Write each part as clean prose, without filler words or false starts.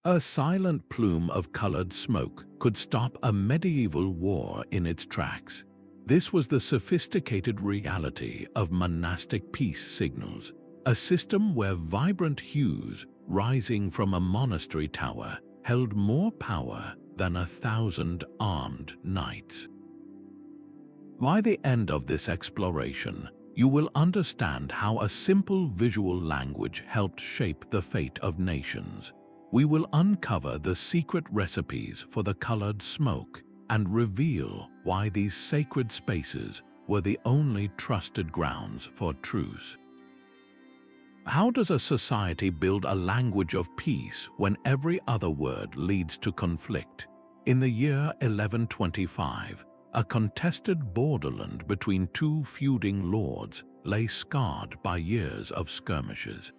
A silent plume of colored smoke could stop a medieval war in its tracks. This was the sophisticated reality of monastic peace signals, a system where vibrant hues rising from a monastery tower held more power than 1,000 armed knights. By the end of this exploration, you will understand how a simple visual language helped shape the fate of nations. We will uncover the secret recipes for the colored smoke and reveal why these sacred spaces were the only trusted grounds for truce. How does a society build a language of peace when every other word leads to conflict? In the year 1125, a contested borderland between two feuding lords lay scarred by years of skirmishes.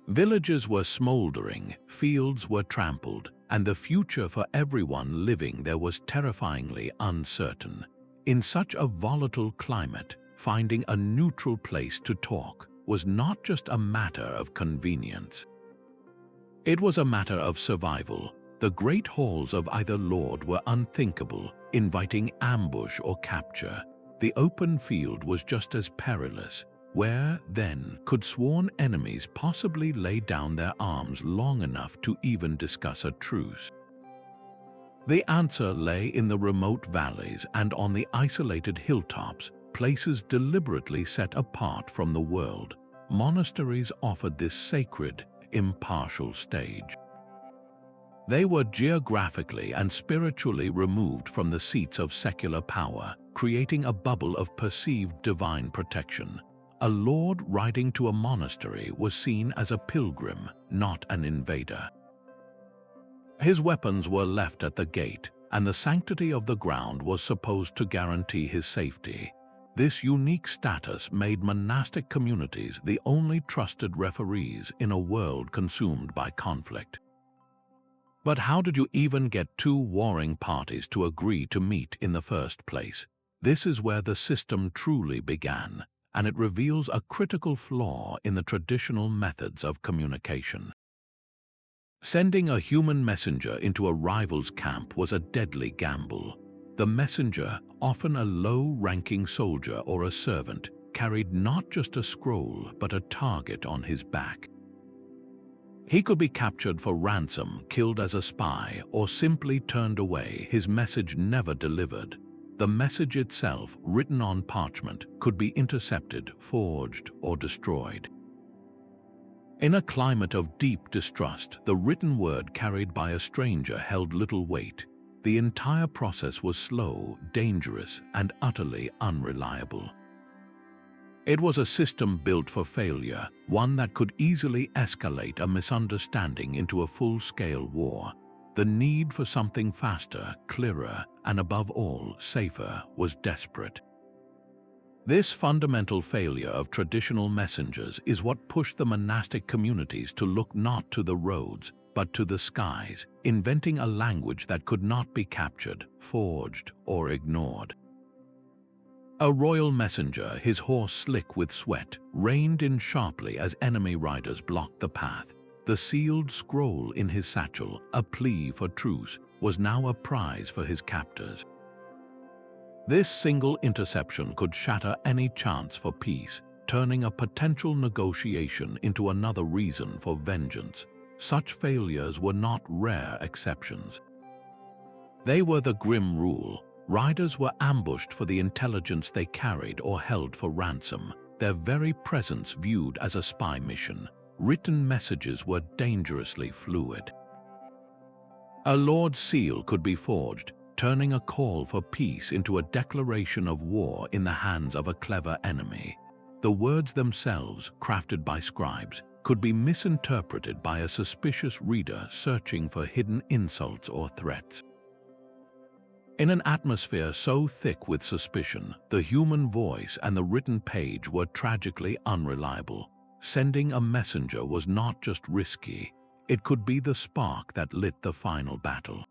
Villages were smoldering, fields were trampled, and the future for everyone living there was terrifyingly uncertain. In such a volatile climate, finding a neutral place to talk was not just a matter of convenience. It was a matter of survival. The great halls of either lord were unthinkable, inviting ambush or capture. The open field was just as perilous. Where, then, could sworn enemies possibly lay down their arms long enough to even discuss a truce? The answer lay in the remote valleys and on the isolated hilltops, places deliberately set apart from the world. Monasteries offered this sacred, impartial stage. They were geographically and spiritually removed from the seats of secular power, creating a bubble of perceived divine protection. A lord riding to a monastery was seen as a pilgrim, not an invader. His weapons were left at the gate, and the sanctity of the ground was supposed to guarantee his safety. This unique status made monastic communities the only trusted referees in a world consumed by conflict. But how did you even get two warring parties to agree to meet in the first place? This is where the system truly began, and it reveals a critical flaw in the traditional methods of communication. Sending a human messenger into a rival's camp was a deadly gamble. The messenger, often a low-ranking soldier or a servant, carried not just a scroll but a target on his back. He could be captured for ransom, killed as a spy, or simply turned away, his message never delivered. The message itself, written on parchment, could be intercepted, forged, or destroyed. In a climate of deep distrust, the written word carried by a stranger held little weight. The entire process was slow, dangerous, and utterly unreliable. It was a system built for failure, one that could easily escalate a misunderstanding into a full-scale war. The need for something faster, clearer, and above all, safer was desperate. This fundamental failure of traditional messengers is what pushed the monastic communities to look not to the roads, but to the skies, inventing a language that could not be captured, forged, or ignored. A royal messenger, his horse slick with sweat, reined in sharply as enemy riders blocked the path. The sealed scroll in his satchel, a plea for truce, was now a prize for his captors. This single interception could shatter any chance for peace, turning a potential negotiation into another reason for vengeance. Such failures were not rare exceptions. They were the grim rule. Riders were ambushed for the intelligence they carried or held for ransom, their very presence viewed as a spy mission. Written messages were dangerously fluid. A lord's seal could be forged, turning a call for peace into a declaration of war in the hands of a clever enemy. The words themselves, crafted by scribes, could be misinterpreted by a suspicious reader searching for hidden insults or threats. In an atmosphere so thick with suspicion, the human voice and the written page were tragically unreliable. Sending a messenger was not just risky, it could be the spark that lit the final battle.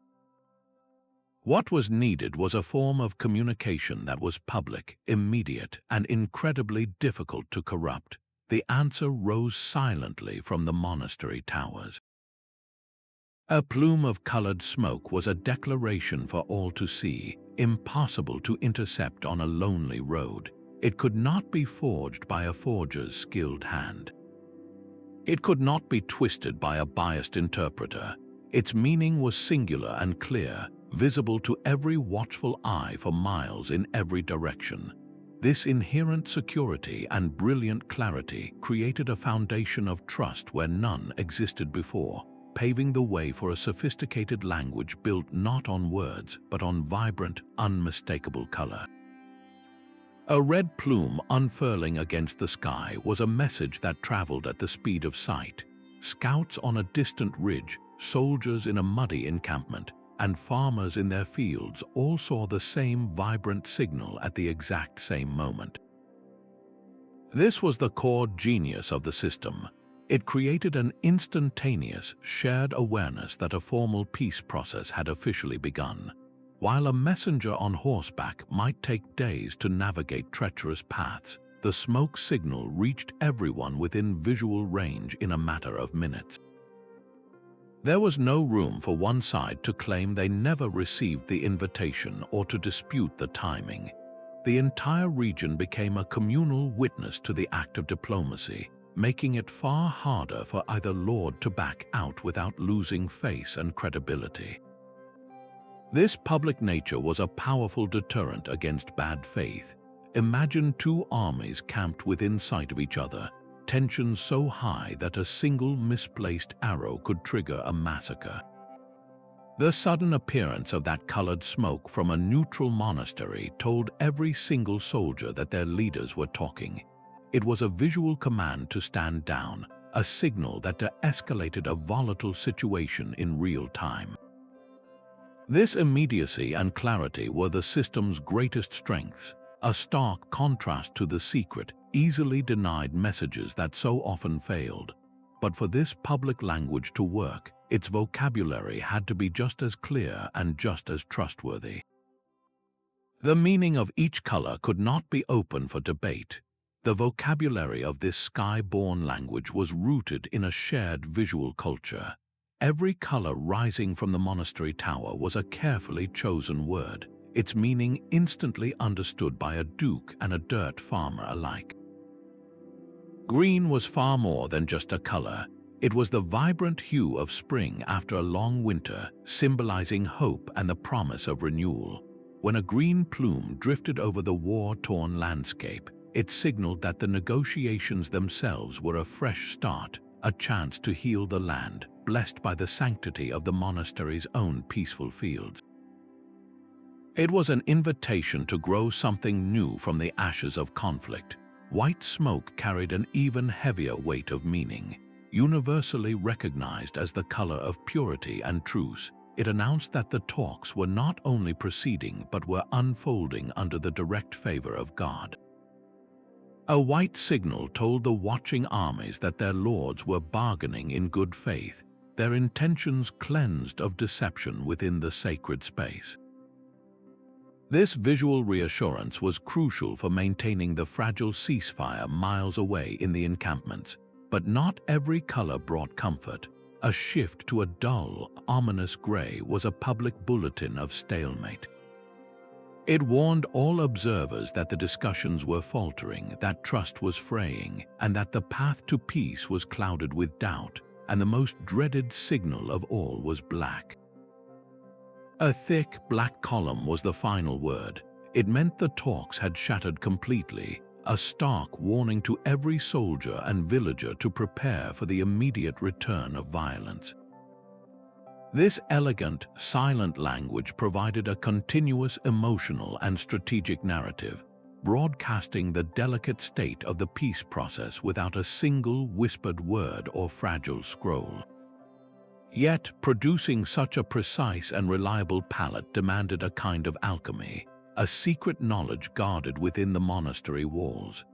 What was needed was a form of communication that was public, immediate, and incredibly difficult to corrupt. The answer rose silently from the monastery towers. A plume of colored smoke was a declaration for all to see, impossible to intercept on a lonely road. It could not be forged by a forger's skilled hand. It could not be twisted by a biased interpreter. Its meaning was singular and clear, visible to every watchful eye for miles in every direction. This inherent security and brilliant clarity created a foundation of trust where none existed before, paving the way for a sophisticated language built not on words but on vibrant, unmistakable color. A red plume unfurling against the sky was a message that traveled at the speed of sight. Scouts on a distant ridge, soldiers in a muddy encampment, and farmers in their fields all saw the same vibrant signal at the exact same moment. This was the core genius of the system. It created an instantaneous, shared awareness that a formal peace process had officially begun. While a messenger on horseback might take days to navigate treacherous paths, the smoke signal reached everyone within visual range in a matter of minutes. There was no room for one side to claim they never received the invitation or to dispute the timing. The entire region became a communal witness to the act of diplomacy, making it far harder for either lord to back out without losing face and credibility. This public nature was a powerful deterrent against bad faith. Imagine two armies camped within sight of each other, tensions so high that a single misplaced arrow could trigger a massacre. The sudden appearance of that colored smoke from a neutral monastery told every single soldier that their leaders were talking. It was a visual command to stand down, a signal that de-escalated a volatile situation in real time. This immediacy and clarity were the system's greatest strengths, a stark contrast to the secret, easily denied messages that so often failed. But for this public language to work, its vocabulary had to be just as clear and just as trustworthy. The meaning of each color could not be open for debate. The vocabulary of this sky-born language was rooted in a shared visual culture. Every color rising from the monastery tower was a carefully chosen word, its meaning instantly understood by a duke and a dirt farmer alike. Green was far more than just a color. It was the vibrant hue of spring after a long winter, symbolizing hope and the promise of renewal. When a green plume drifted over the war-torn landscape, it signaled that the negotiations themselves were a fresh start, a chance to heal the land, blessed by the sanctity of the monastery's own peaceful fields. It was an invitation to grow something new from the ashes of conflict. White smoke carried an even heavier weight of meaning. Universally recognized as the color of purity and truce, it announced that the talks were not only proceeding but were unfolding under the direct favor of God. A white signal told the watching armies that their lords were bargaining in good faith, their intentions cleansed of deception within the sacred space. This visual reassurance was crucial for maintaining the fragile ceasefire miles away in the encampments, but not every color brought comfort. A shift to a dull, ominous gray was a public bulletin of stalemate. It warned all observers that the discussions were faltering, that trust was fraying, and that the path to peace was clouded with doubt, and the most dreaded signal of all was black. A thick, black column was the final word. It meant the talks had shattered completely, a stark warning to every soldier and villager to prepare for the immediate return of violence. This elegant, silent language provided a continuous emotional and strategic narrative, broadcasting the delicate state of the peace process without a single whispered word or fragile scroll. Yet, producing such a precise and reliable palette demanded a kind of alchemy, a secret knowledge guarded within the monastery walls.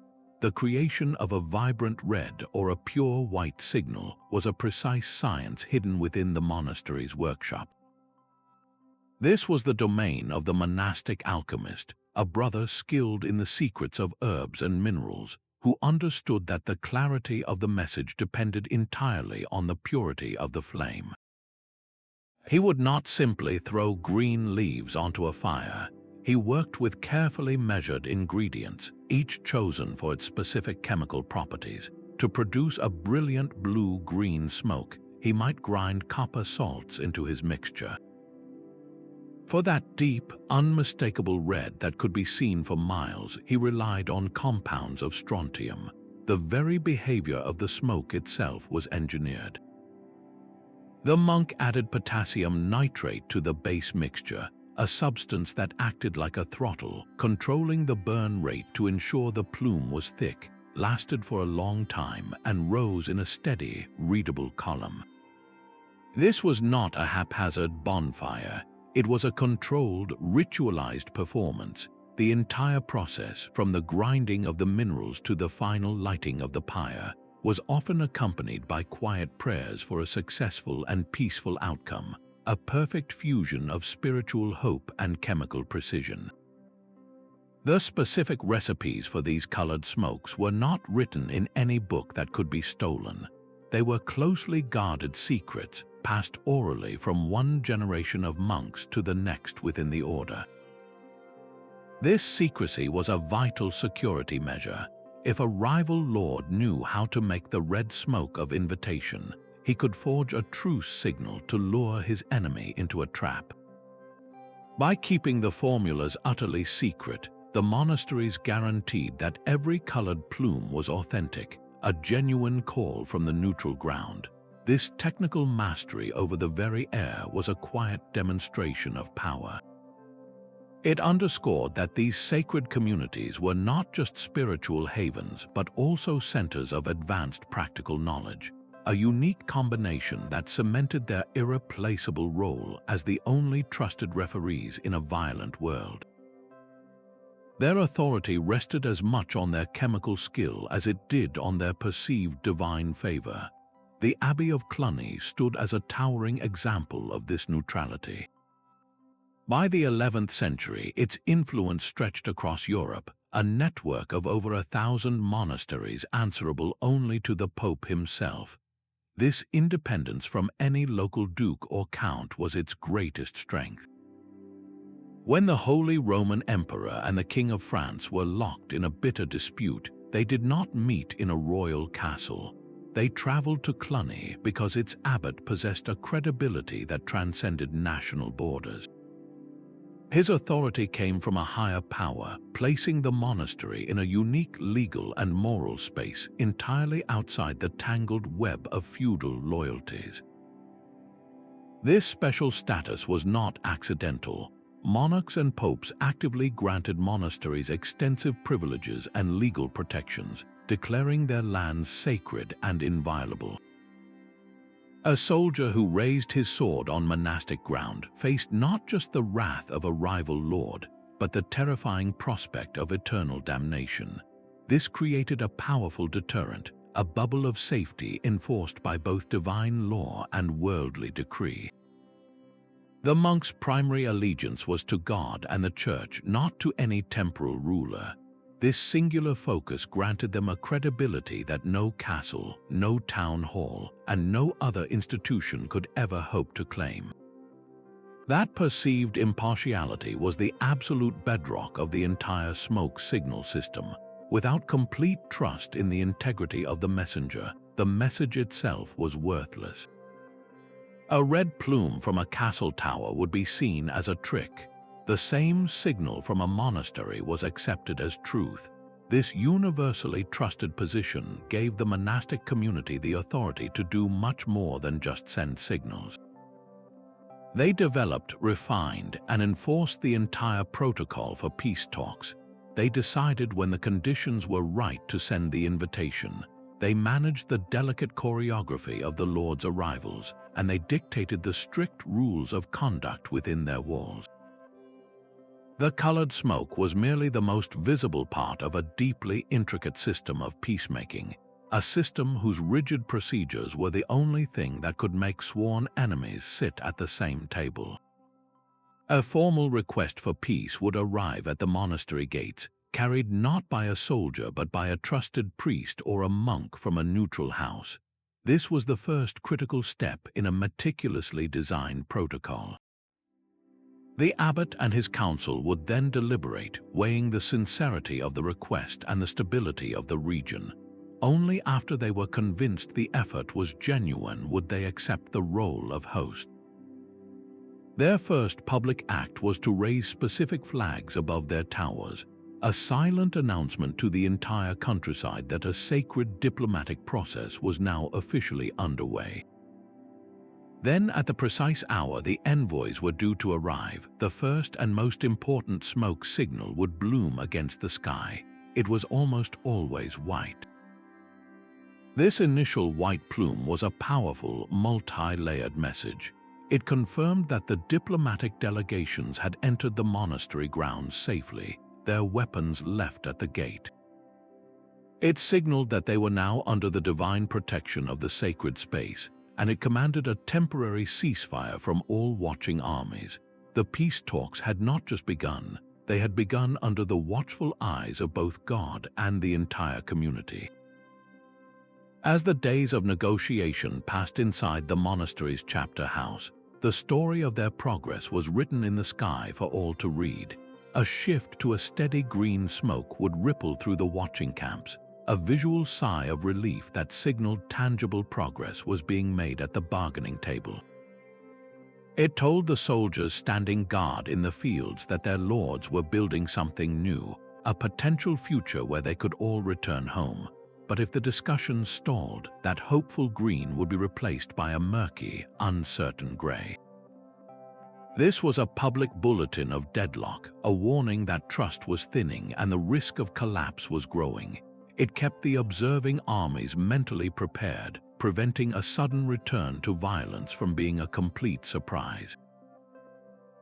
The creation of a vibrant red or a pure white signal was a precise science hidden within the monastery's workshop. This was the domain of the monastic alchemist, a brother skilled in the secrets of herbs and minerals, who understood that the clarity of the message depended entirely on the purity of the flame. He would not simply throw green leaves onto a fire. He worked with carefully measured ingredients, each chosen for its specific chemical properties. To produce a brilliant blue-green smoke, he might grind copper salts into his mixture. For that deep, unmistakable red that could be seen for miles, he relied on compounds of strontium. The very behavior of the smoke itself was engineered. The monk added potassium nitrate to the base mixture, a substance that acted like a throttle, controlling the burn rate to ensure the plume was thick, lasted for a long time, and rose in a steady, readable column. This was not a haphazard bonfire. It was a controlled, ritualized performance. The entire process, from the grinding of the minerals to the final lighting of the pyre, was often accompanied by quiet prayers for a successful and peaceful outcome, a perfect fusion of spiritual hope and chemical precision. The specific recipes for these colored smokes were not written in any book that could be stolen. They were closely guarded secrets, passed orally from one generation of monks to the next within the order. This secrecy was a vital security measure. If a rival lord knew how to make the red smoke of invitation, he could forge a truce signal to lure his enemy into a trap. By keeping the formulas utterly secret, the monasteries guaranteed that every colored plume was authentic, a genuine call from the neutral ground. This technical mastery over the very air was a quiet demonstration of power. It underscored that these sacred communities were not just spiritual havens, but also centers of advanced practical knowledge, a unique combination that cemented their irreplaceable role as the only trusted referees in a violent world. Their authority rested as much on their chemical skill as it did on their perceived divine favor. The Abbey of Cluny stood as a towering example of this neutrality. By the 11th century, its influence stretched across Europe, a network of over 1,000 monasteries answerable only to the Pope himself. This independence from any local duke or count was its greatest strength. When the Holy Roman Emperor and the King of France were locked in a bitter dispute, they did not meet in a royal castle. They traveled to Cluny because its abbot possessed a credibility that transcended national borders. His authority came from a higher power, placing the monastery in a unique legal and moral space entirely outside the tangled web of feudal loyalties. This special status was not accidental. Monarchs and popes actively granted monasteries extensive privileges and legal protections, declaring their lands sacred and inviolable. A soldier who raised his sword on monastic ground faced not just the wrath of a rival lord, but the terrifying prospect of eternal damnation. This created a powerful deterrent, a bubble of safety enforced by both divine law and worldly decree. The monk's primary allegiance was to God and the Church, not to any temporal ruler. This singular focus granted them a credibility that no castle, no town hall, and no other institution could ever hope to claim. That perceived impartiality was the absolute bedrock of the entire smoke signal system. Without complete trust in the integrity of the messenger, the message itself was worthless. A red plume from a castle tower would be seen as a trick. The same signal from a monastery was accepted as truth. This universally trusted position gave the monastic community the authority to do much more than just send signals. They developed, refined, and enforced the entire protocol for peace talks. They decided when the conditions were right to send the invitation. They managed the delicate choreography of the Lord's arrivals, and they dictated the strict rules of conduct within their walls. The colored smoke was merely the most visible part of a deeply intricate system of peacemaking, a system whose rigid procedures were the only thing that could make sworn enemies sit at the same table. A formal request for peace would arrive at the monastery gates, carried not by a soldier but by a trusted priest or a monk from a neutral house. This was the first critical step in a meticulously designed protocol. The abbot and his council would then deliberate, weighing the sincerity of the request and the stability of the region. Only after they were convinced the effort was genuine would they accept the role of host. Their first public act was to raise specific flags above their towers, a silent announcement to the entire countryside that a sacred diplomatic process was now officially underway. Then, at the precise hour the envoys were due to arrive, the first and most important smoke signal would bloom against the sky. It was almost always white. This initial white plume was a powerful, multi-layered message. It confirmed that the diplomatic delegations had entered the monastery grounds safely, their weapons left at the gate. It signaled that they were now under the divine protection of the sacred space, and it commanded a temporary ceasefire from all watching armies. The peace talks had not just begun, they had begun under the watchful eyes of both God and the entire community. As the days of negotiation passed inside the monastery's chapter house, the story of their progress was written in the sky for all to read. A shift to a steady green smoke would ripple through the watching camps, a visual sigh of relief that signaled tangible progress was being made at the bargaining table. It told the soldiers standing guard in the fields that their lords were building something new, a potential future where they could all return home. But if the discussions stalled, that hopeful green would be replaced by a murky, uncertain gray. This was a public bulletin of deadlock, a warning that trust was thinning and the risk of collapse was growing. It kept the observing armies mentally prepared, preventing a sudden return to violence from being a complete surprise.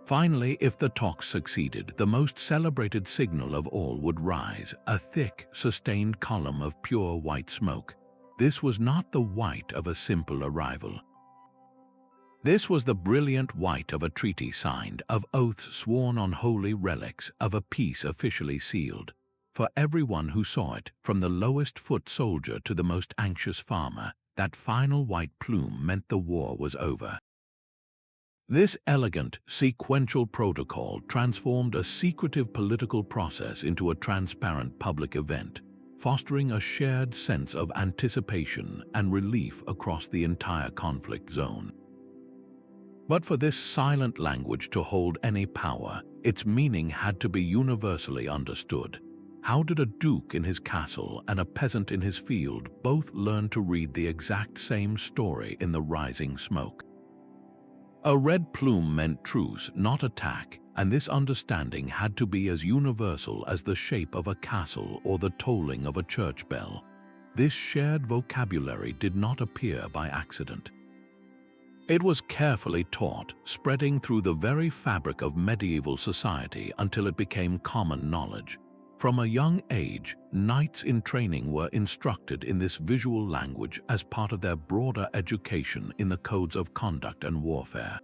Finally, if the talks succeeded, the most celebrated signal of all would rise, a thick, sustained column of pure white smoke. This was not the white of a simple arrival. This was the brilliant white of a treaty signed, of oaths sworn on holy relics, of a peace officially sealed. For everyone who saw it, from the lowest foot soldier to the most anxious farmer, that final white plume meant the war was over. This elegant, sequential protocol transformed a secretive political process into a transparent public event, fostering a shared sense of anticipation and relief across the entire conflict zone. But for this silent language to hold any power, its meaning had to be universally understood. How did a duke in his castle and a peasant in his field both learn to read the exact same story in the rising smoke? A red plume meant truce, not attack, and this understanding had to be as universal as the shape of a castle or the tolling of a church bell. This shared vocabulary did not appear by accident. It was carefully taught, spreading through the very fabric of medieval society until it became common knowledge. From a young age, knights in training were instructed in this visual language as part of their broader education in the codes of conduct and warfare.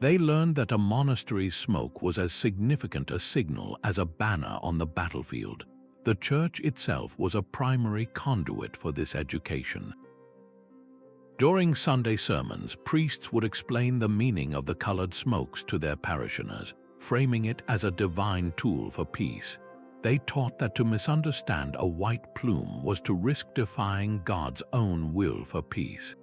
They learned that a monastery's smoke was as significant a signal as a banner on the battlefield. The church itself was a primary conduit for this education. During Sunday sermons, priests would explain the meaning of the colored smokes to their parishioners, framing it as a divine tool for peace. They taught that to misunderstand a white plume was to risk defying God's own will for peace.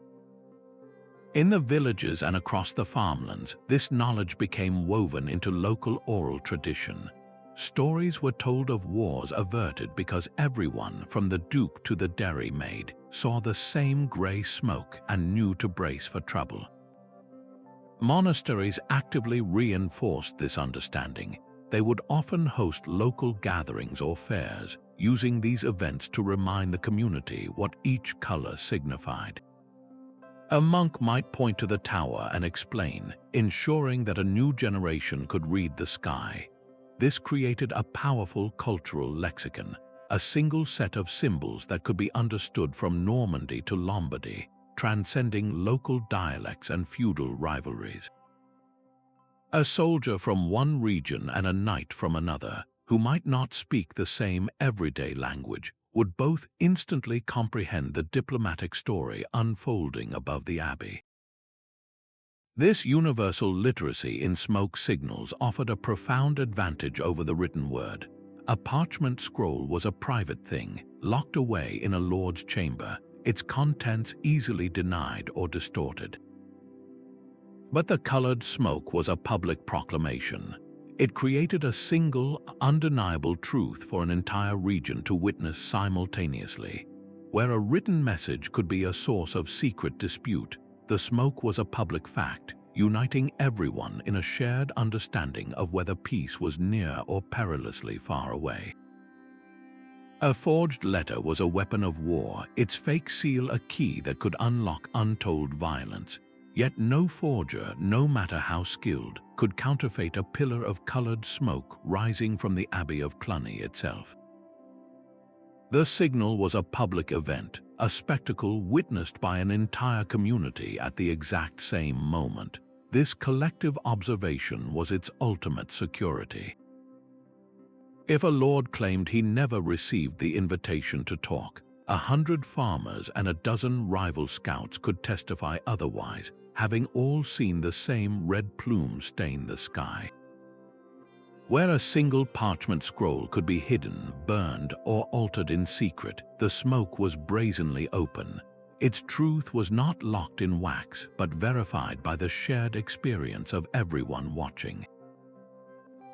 In the villages and across the farmlands, this knowledge became woven into local oral tradition. Stories were told of wars averted because everyone, from the duke to the dairymaid, saw the same gray smoke and knew to brace for trouble. Monasteries actively reinforced this understanding. They would often host local gatherings or fairs, using these events to remind the community what each color signified. A monk might point to the tower and explain, ensuring that a new generation could read the sky. This created a powerful cultural lexicon, a single set of symbols that could be understood from Normandy to Lombardy, transcending local dialects and feudal rivalries. A soldier from one region and a knight from another, who might not speak the same everyday language, would both instantly comprehend the diplomatic story unfolding above the abbey. This universal literacy in smoke signals offered a profound advantage over the written word. A parchment scroll was a private thing, locked away in a lord's chamber, its contents easily denied or distorted. But the colored smoke was a public proclamation. It created a single, undeniable truth for an entire region to witness simultaneously. Where a written message could be a source of secret dispute, the smoke was a public fact, uniting everyone in a shared understanding of whether peace was near or perilously far away. A forged letter was a weapon of war, its fake seal a key that could unlock untold violence. Yet no forger, no matter how skilled, could counterfeit a pillar of colored smoke rising from the Abbey of Cluny itself. The signal was a public event, a spectacle witnessed by an entire community at the exact same moment. This collective observation was its ultimate security. If a lord claimed he never received the invitation to talk, 100 farmers and a dozen rival scouts could testify otherwise, having all seen the same red plume stain the sky. Where a single parchment scroll could be hidden, burned, or altered in secret, the smoke was brazenly open. Its truth was not locked in wax, but verified by the shared experience of everyone watching.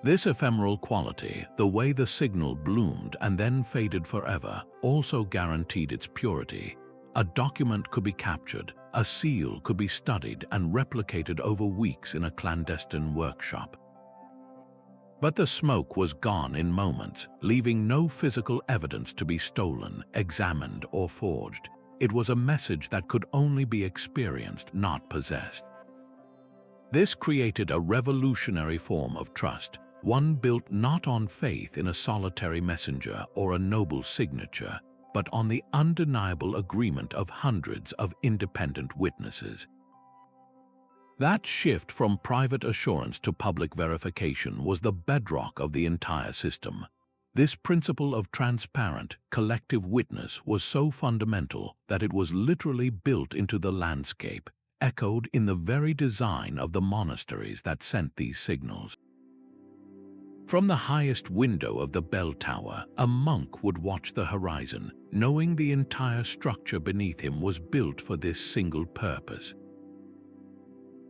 This ephemeral quality, the way the signal bloomed and then faded forever, also guaranteed its purity. A document could be captured, a seal could be studied and replicated over weeks in a clandestine workshop. But the smoke was gone in moments, leaving no physical evidence to be stolen, examined, or forged. It was a message that could only be experienced, not possessed. This created a revolutionary form of trust, one built not on faith in a solitary messenger or a noble signature, but on the undeniable agreement of hundreds of independent witnesses. That shift from private assurance to public verification was the bedrock of the entire system. This principle of transparent, collective witness was so fundamental that it was literally built into the landscape, echoed in the very design of the monasteries that sent these signals. From the highest window of the bell tower, a monk would watch the horizon, knowing the entire structure beneath him was built for this single purpose.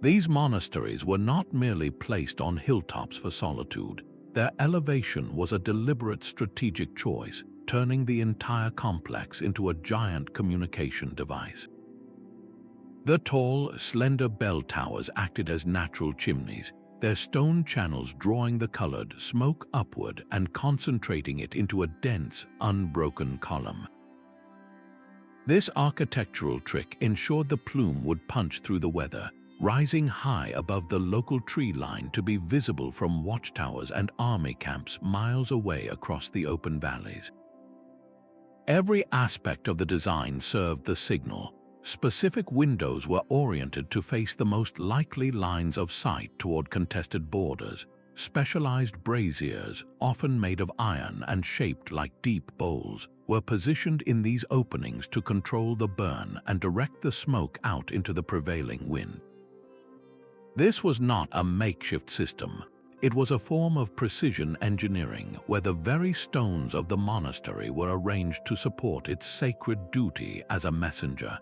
These monasteries were not merely placed on hilltops for solitude. Their elevation was a deliberate strategic choice, turning the entire complex into a giant communication device. The tall, slender bell towers acted as natural chimneys, their stone channels drawing the colored smoke upward and concentrating it into a dense, unbroken column. This architectural trick ensured the plume would punch through the weather, rising high above the local tree line to be visible from watchtowers and army camps miles away across the open valleys. Every aspect of the design served the signal. Specific windows were oriented to face the most likely lines of sight toward contested borders. Specialized braziers, often made of iron and shaped like deep bowls, were positioned in these openings to control the burn and direct the smoke out into the prevailing wind. This was not a makeshift system. It was a form of precision engineering where the very stones of the monastery were arranged to support its sacred duty as a messenger.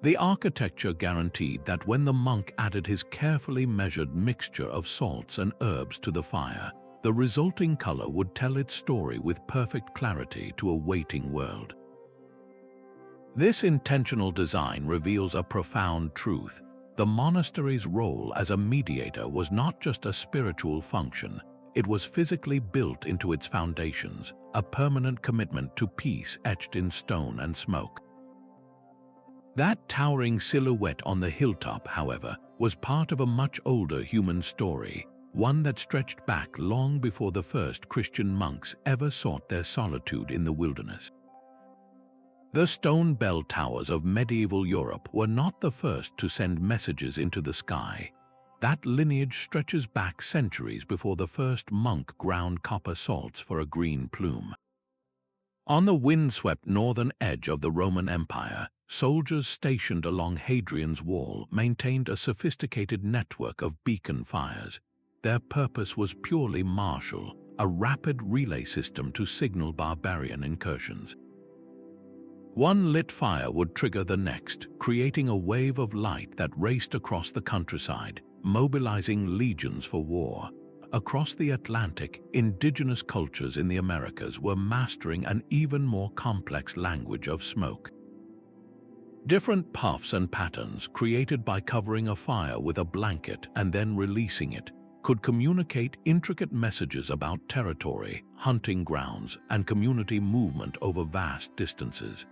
The architecture guaranteed that when the monk added his carefully measured mixture of salts and herbs to the fire, the resulting color would tell its story with perfect clarity to a waiting world. This intentional design reveals a profound truth. The monastery's role as a mediator was not just a spiritual function, it was physically built into its foundations, a permanent commitment to peace etched in stone and smoke. That towering silhouette on the hilltop, however, was part of a much older human story, one that stretched back long before the first Christian monks ever sought their solitude in the wilderness. The stone bell towers of medieval Europe were not the first to send messages into the sky. That lineage stretches back centuries before the first monk ground copper salts for a green plume. On the windswept northern edge of the Roman Empire, soldiers stationed along Hadrian's Wall maintained a sophisticated network of beacon fires. Their purpose was purely martial, a rapid relay system to signal barbarian incursions. One lit fire would trigger the next, creating a wave of light that raced across the countryside, mobilizing legions for war. Across the Atlantic, indigenous cultures in the Americas were mastering an even more complex language of smoke. Different puffs and patterns created by covering a fire with a blanket and then releasing it could communicate intricate messages about territory, hunting grounds, and community movement over vast distances.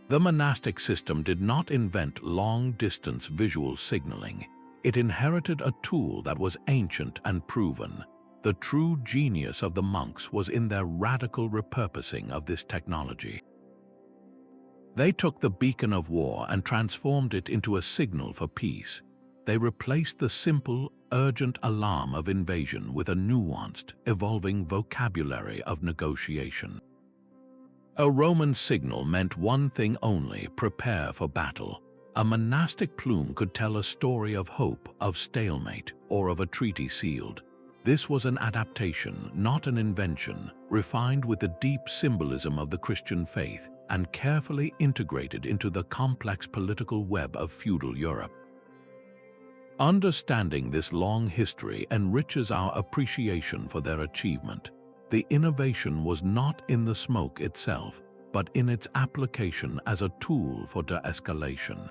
The monastic system did not invent long-distance visual signaling. It inherited a tool that was ancient and proven. The true genius of the monks was in their radical repurposing of this technology. They took the beacon of war and transformed it into a signal for peace. They replaced the simple, urgent alarm of invasion with a nuanced, evolving vocabulary of negotiation. A Roman signal meant one thing only: prepare for battle. A monastic plume could tell a story of hope, of stalemate, or of a treaty sealed. This was an adaptation, not an invention, refined with the deep symbolism of the Christian faith and carefully integrated into the complex political web of feudal Europe. Understanding this long history enriches our appreciation for their achievement. The innovation was not in the smoke itself, but in its application as a tool for de-escalation.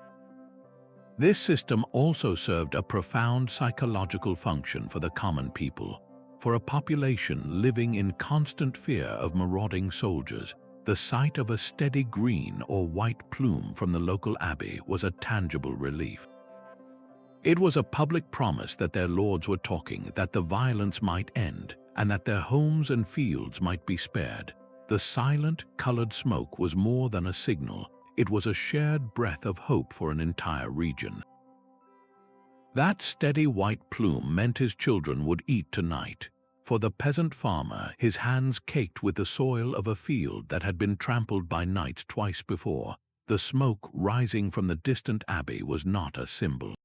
This system also served a profound psychological function for the common people. For a population living in constant fear of marauding soldiers, the sight of a steady green or white plume from the local abbey was a tangible relief. It was a public promise that their lords were talking, that the violence might end, and that their homes and fields might be spared. The silent, colored smoke was more than a signal. It was a shared breath of hope for an entire region. That steady white plume meant his children would eat tonight. For the peasant farmer, his hands caked with the soil of a field that had been trampled by knights twice before, the smoke rising from the distant abbey was not a symbol.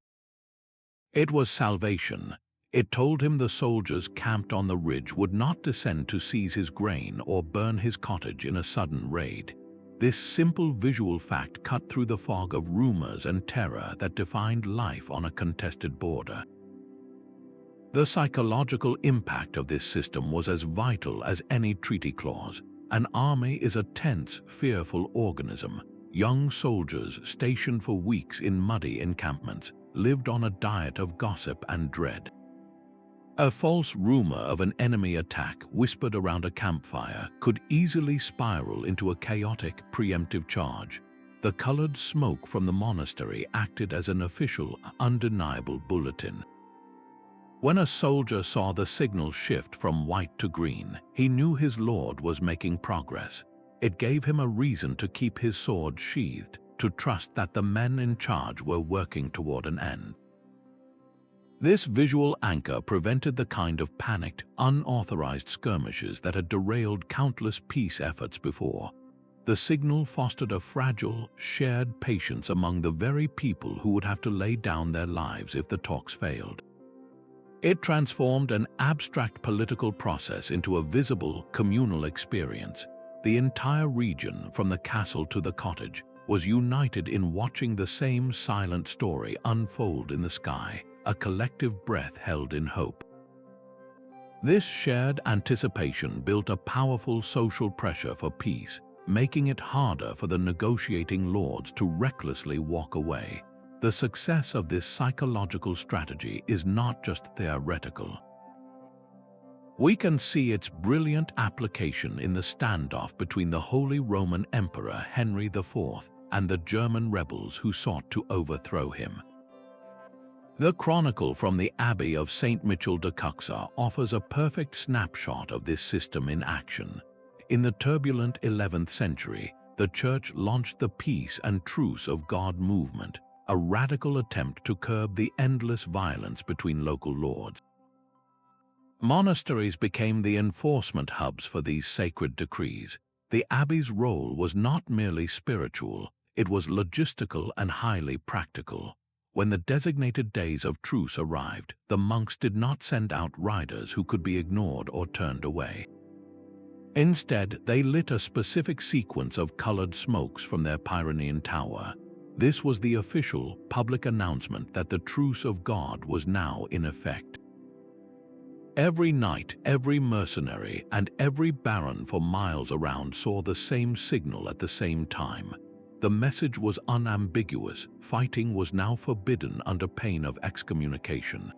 It was salvation. It told him the soldiers camped on the ridge would not descend to seize his grain or burn his cottage in a sudden raid. This simple visual fact cut through the fog of rumors and terror that defined life on a contested border. The psychological impact of this system was as vital as any treaty clause. An army is a tense, fearful organism. Young soldiers stationed for weeks in muddy encampments lived on a diet of gossip and dread. A false rumor of an enemy attack whispered around a campfire could easily spiral into a chaotic, preemptive charge. The colored smoke from the monastery acted as an official, undeniable bulletin. When a soldier saw the signal shift from white to green, he knew his lord was making progress. It gave him a reason to keep his sword sheathed, to trust that the men in charge were working toward an end. This visual anchor prevented the kind of panicked, unauthorized skirmishes that had derailed countless peace efforts before. The signal fostered a fragile, shared patience among the very people who would have to lay down their lives if the talks failed. It transformed an abstract political process into a visible, communal experience. The entire region, from the castle to the cottage, was united in watching the same silent story unfold in the sky, a collective breath held in hope. This shared anticipation built a powerful social pressure for peace, making it harder for the negotiating lords to recklessly walk away. The success of this psychological strategy is not just theoretical. We can see its brilliant application in the standoff between the Holy Roman Emperor Henry IV and the German rebels who sought to overthrow him. The chronicle from the Abbey of St. Michel de Cuxa offers a perfect snapshot of this system in action. In the turbulent 11th century, the Church launched the Peace and Truce of God Movement, a radical attempt to curb the endless violence between local lords. Monasteries became the enforcement hubs for these sacred decrees. The abbey's role was not merely spiritual, it was logistical and highly practical. When the designated days of truce arrived, the monks did not send out riders who could be ignored or turned away. Instead, they lit a specific sequence of colored smokes from their Pyrenean tower. This was the official, public announcement that the Truce of God was now in effect. Every knight, every mercenary, and every baron for miles around saw the same signal at the same time. The message was unambiguous: fighting was now forbidden under pain of excommunication.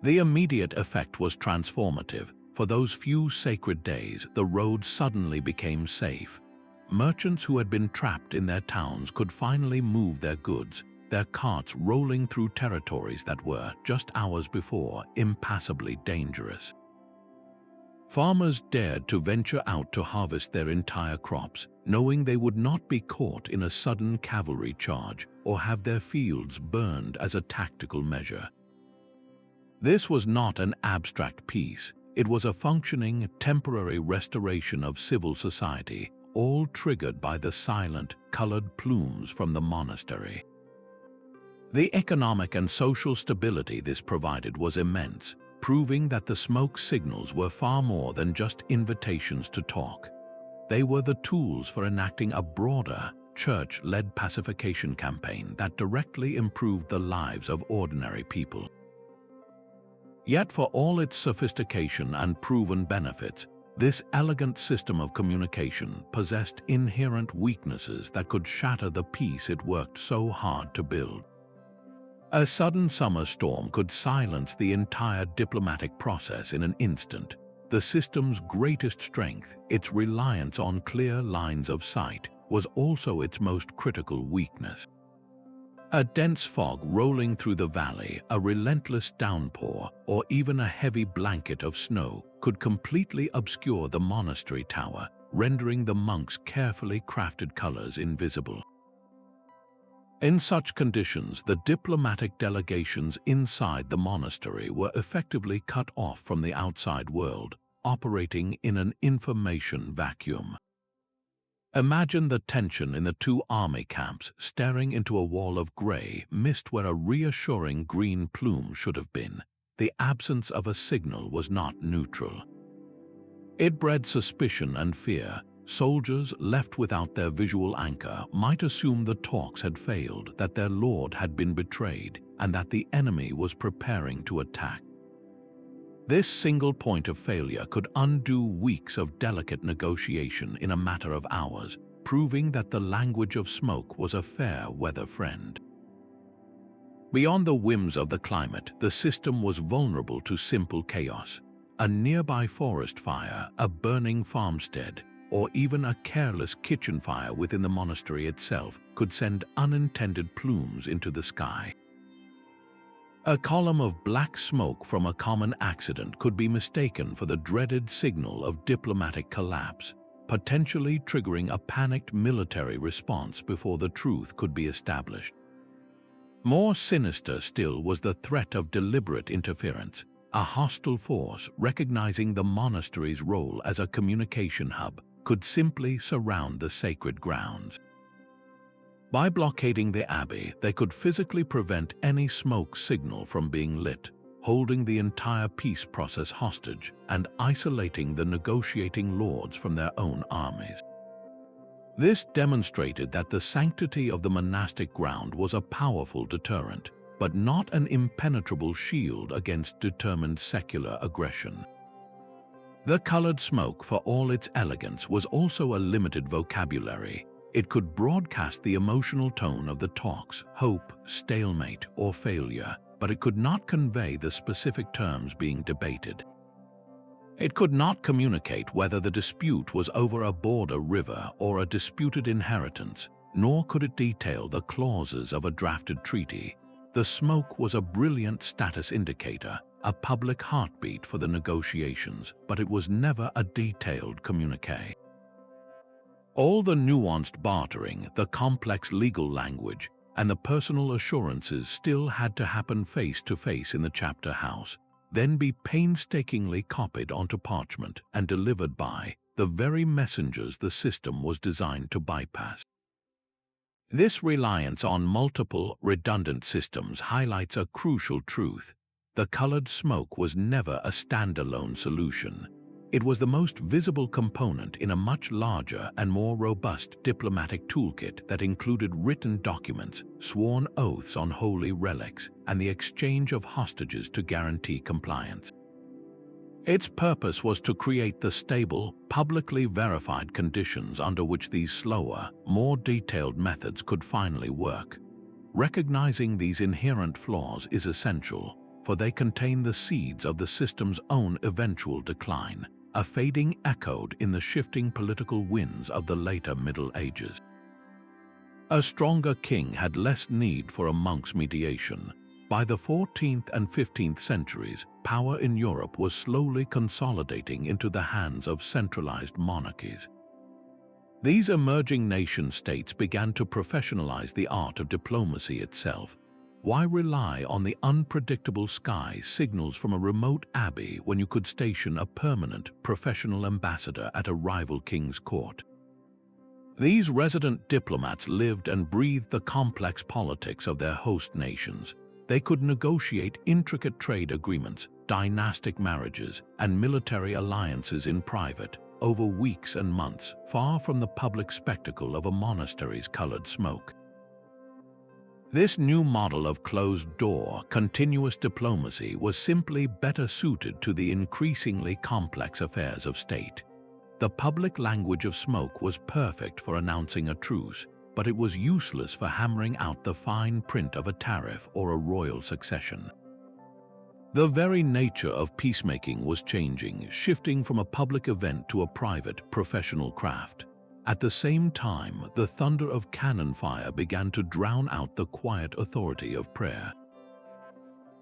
The immediate effect was transformative. For those few sacred days, the roads suddenly became safe. Merchants who had been trapped in their towns could finally move their goods, their carts rolling through territories that were, just hours before, impassably dangerous. Farmers dared to venture out to harvest their entire crops, knowing they would not be caught in a sudden cavalry charge or have their fields burned as a tactical measure. This was not an abstract peace. It was a functioning, temporary restoration of civil society, all triggered by the silent, colored plumes from the monastery. The economic and social stability this provided was immense, proving that the smoke signals were far more than just invitations to talk. They were the tools for enacting a broader, church-led pacification campaign that directly improved the lives of ordinary people. Yet for all its sophistication and proven benefits, this elegant system of communication possessed inherent weaknesses that could shatter the peace it worked so hard to build. A sudden summer storm could silence the entire diplomatic process in an instant. The system's greatest strength, its reliance on clear lines of sight, was also its most critical weakness. A dense fog rolling through the valley, a relentless downpour, or even a heavy blanket of snow could completely obscure the monastery tower, rendering the monks' carefully crafted colors invisible. In such conditions, the diplomatic delegations inside the monastery were effectively cut off from the outside world, operating in an information vacuum. Imagine the tension in the two army camps, staring into a wall of gray mist where a reassuring green plume should have been. The absence of a signal was not neutral. It bred suspicion and fear. Soldiers left without their visual anchor might assume the talks had failed, that their lord had been betrayed, and that the enemy was preparing to attack. This single point of failure could undo weeks of delicate negotiation in a matter of hours, proving that the language of smoke was a fair weather friend. Beyond the whims of the climate, the system was vulnerable to simple chaos. A nearby forest fire, a burning farmstead, or even a careless kitchen fire within the monastery itself could send unintended plumes into the sky. A column of black smoke from a common accident could be mistaken for the dreaded signal of diplomatic collapse, potentially triggering a panicked military response before the truth could be established. More sinister still was the threat of deliberate interference, a hostile force recognizing the monastery's role as a communication hub could simply surround the sacred grounds. By blockading the abbey, they could physically prevent any smoke signal from being lit, holding the entire peace process hostage and isolating the negotiating lords from their own armies. This demonstrated that the sanctity of the monastic ground was a powerful deterrent, but not an impenetrable shield against determined secular aggression. The colored smoke, for all its elegance, was also a limited vocabulary. It could broadcast the emotional tone of the talks, hope, stalemate, or failure, but it could not convey the specific terms being debated. It could not communicate whether the dispute was over a border river or a disputed inheritance, nor could it detail the clauses of a drafted treaty. The smoke was a brilliant status indicator, a public heartbeat for the negotiations, but it was never a detailed communique. All the nuanced bartering, the complex legal language, and the personal assurances still had to happen face-to-face in the chapter house, then be painstakingly copied onto parchment and delivered by the very messengers the system was designed to bypass. This reliance on multiple, redundant systems highlights a crucial truth. The colored smoke was never a standalone solution. It was the most visible component in a much larger and more robust diplomatic toolkit that included written documents, sworn oaths on holy relics, and the exchange of hostages to guarantee compliance. Its purpose was to create the stable, publicly verified conditions under which these slower, more detailed methods could finally work. Recognizing these inherent flaws is essential, for they contain the seeds of the system's own eventual decline, a fading echoed in the shifting political winds of the later Middle Ages. A stronger king had less need for a monk's mediation. By the 14th and 15th centuries, power in Europe was slowly consolidating into the hands of centralized monarchies. These emerging nation-states began to professionalize the art of diplomacy itself. Why rely on the unpredictable sky signals from a remote abbey when you could station a permanent, professional ambassador at a rival king's court? These resident diplomats lived and breathed the complex politics of their host nations. They could negotiate intricate trade agreements, dynastic marriages, and military alliances in private, over weeks and months, far from the public spectacle of a monastery's colored smoke. This new model of closed-door, continuous diplomacy was simply better suited to the increasingly complex affairs of state. The public language of smoke was perfect for announcing a truce, but it was useless for hammering out the fine print of a tariff or a royal succession. The very nature of peacemaking was changing, shifting from a public event to a private, professional craft. At the same time, the thunder of cannon fire began to drown out the quiet authority of prayer.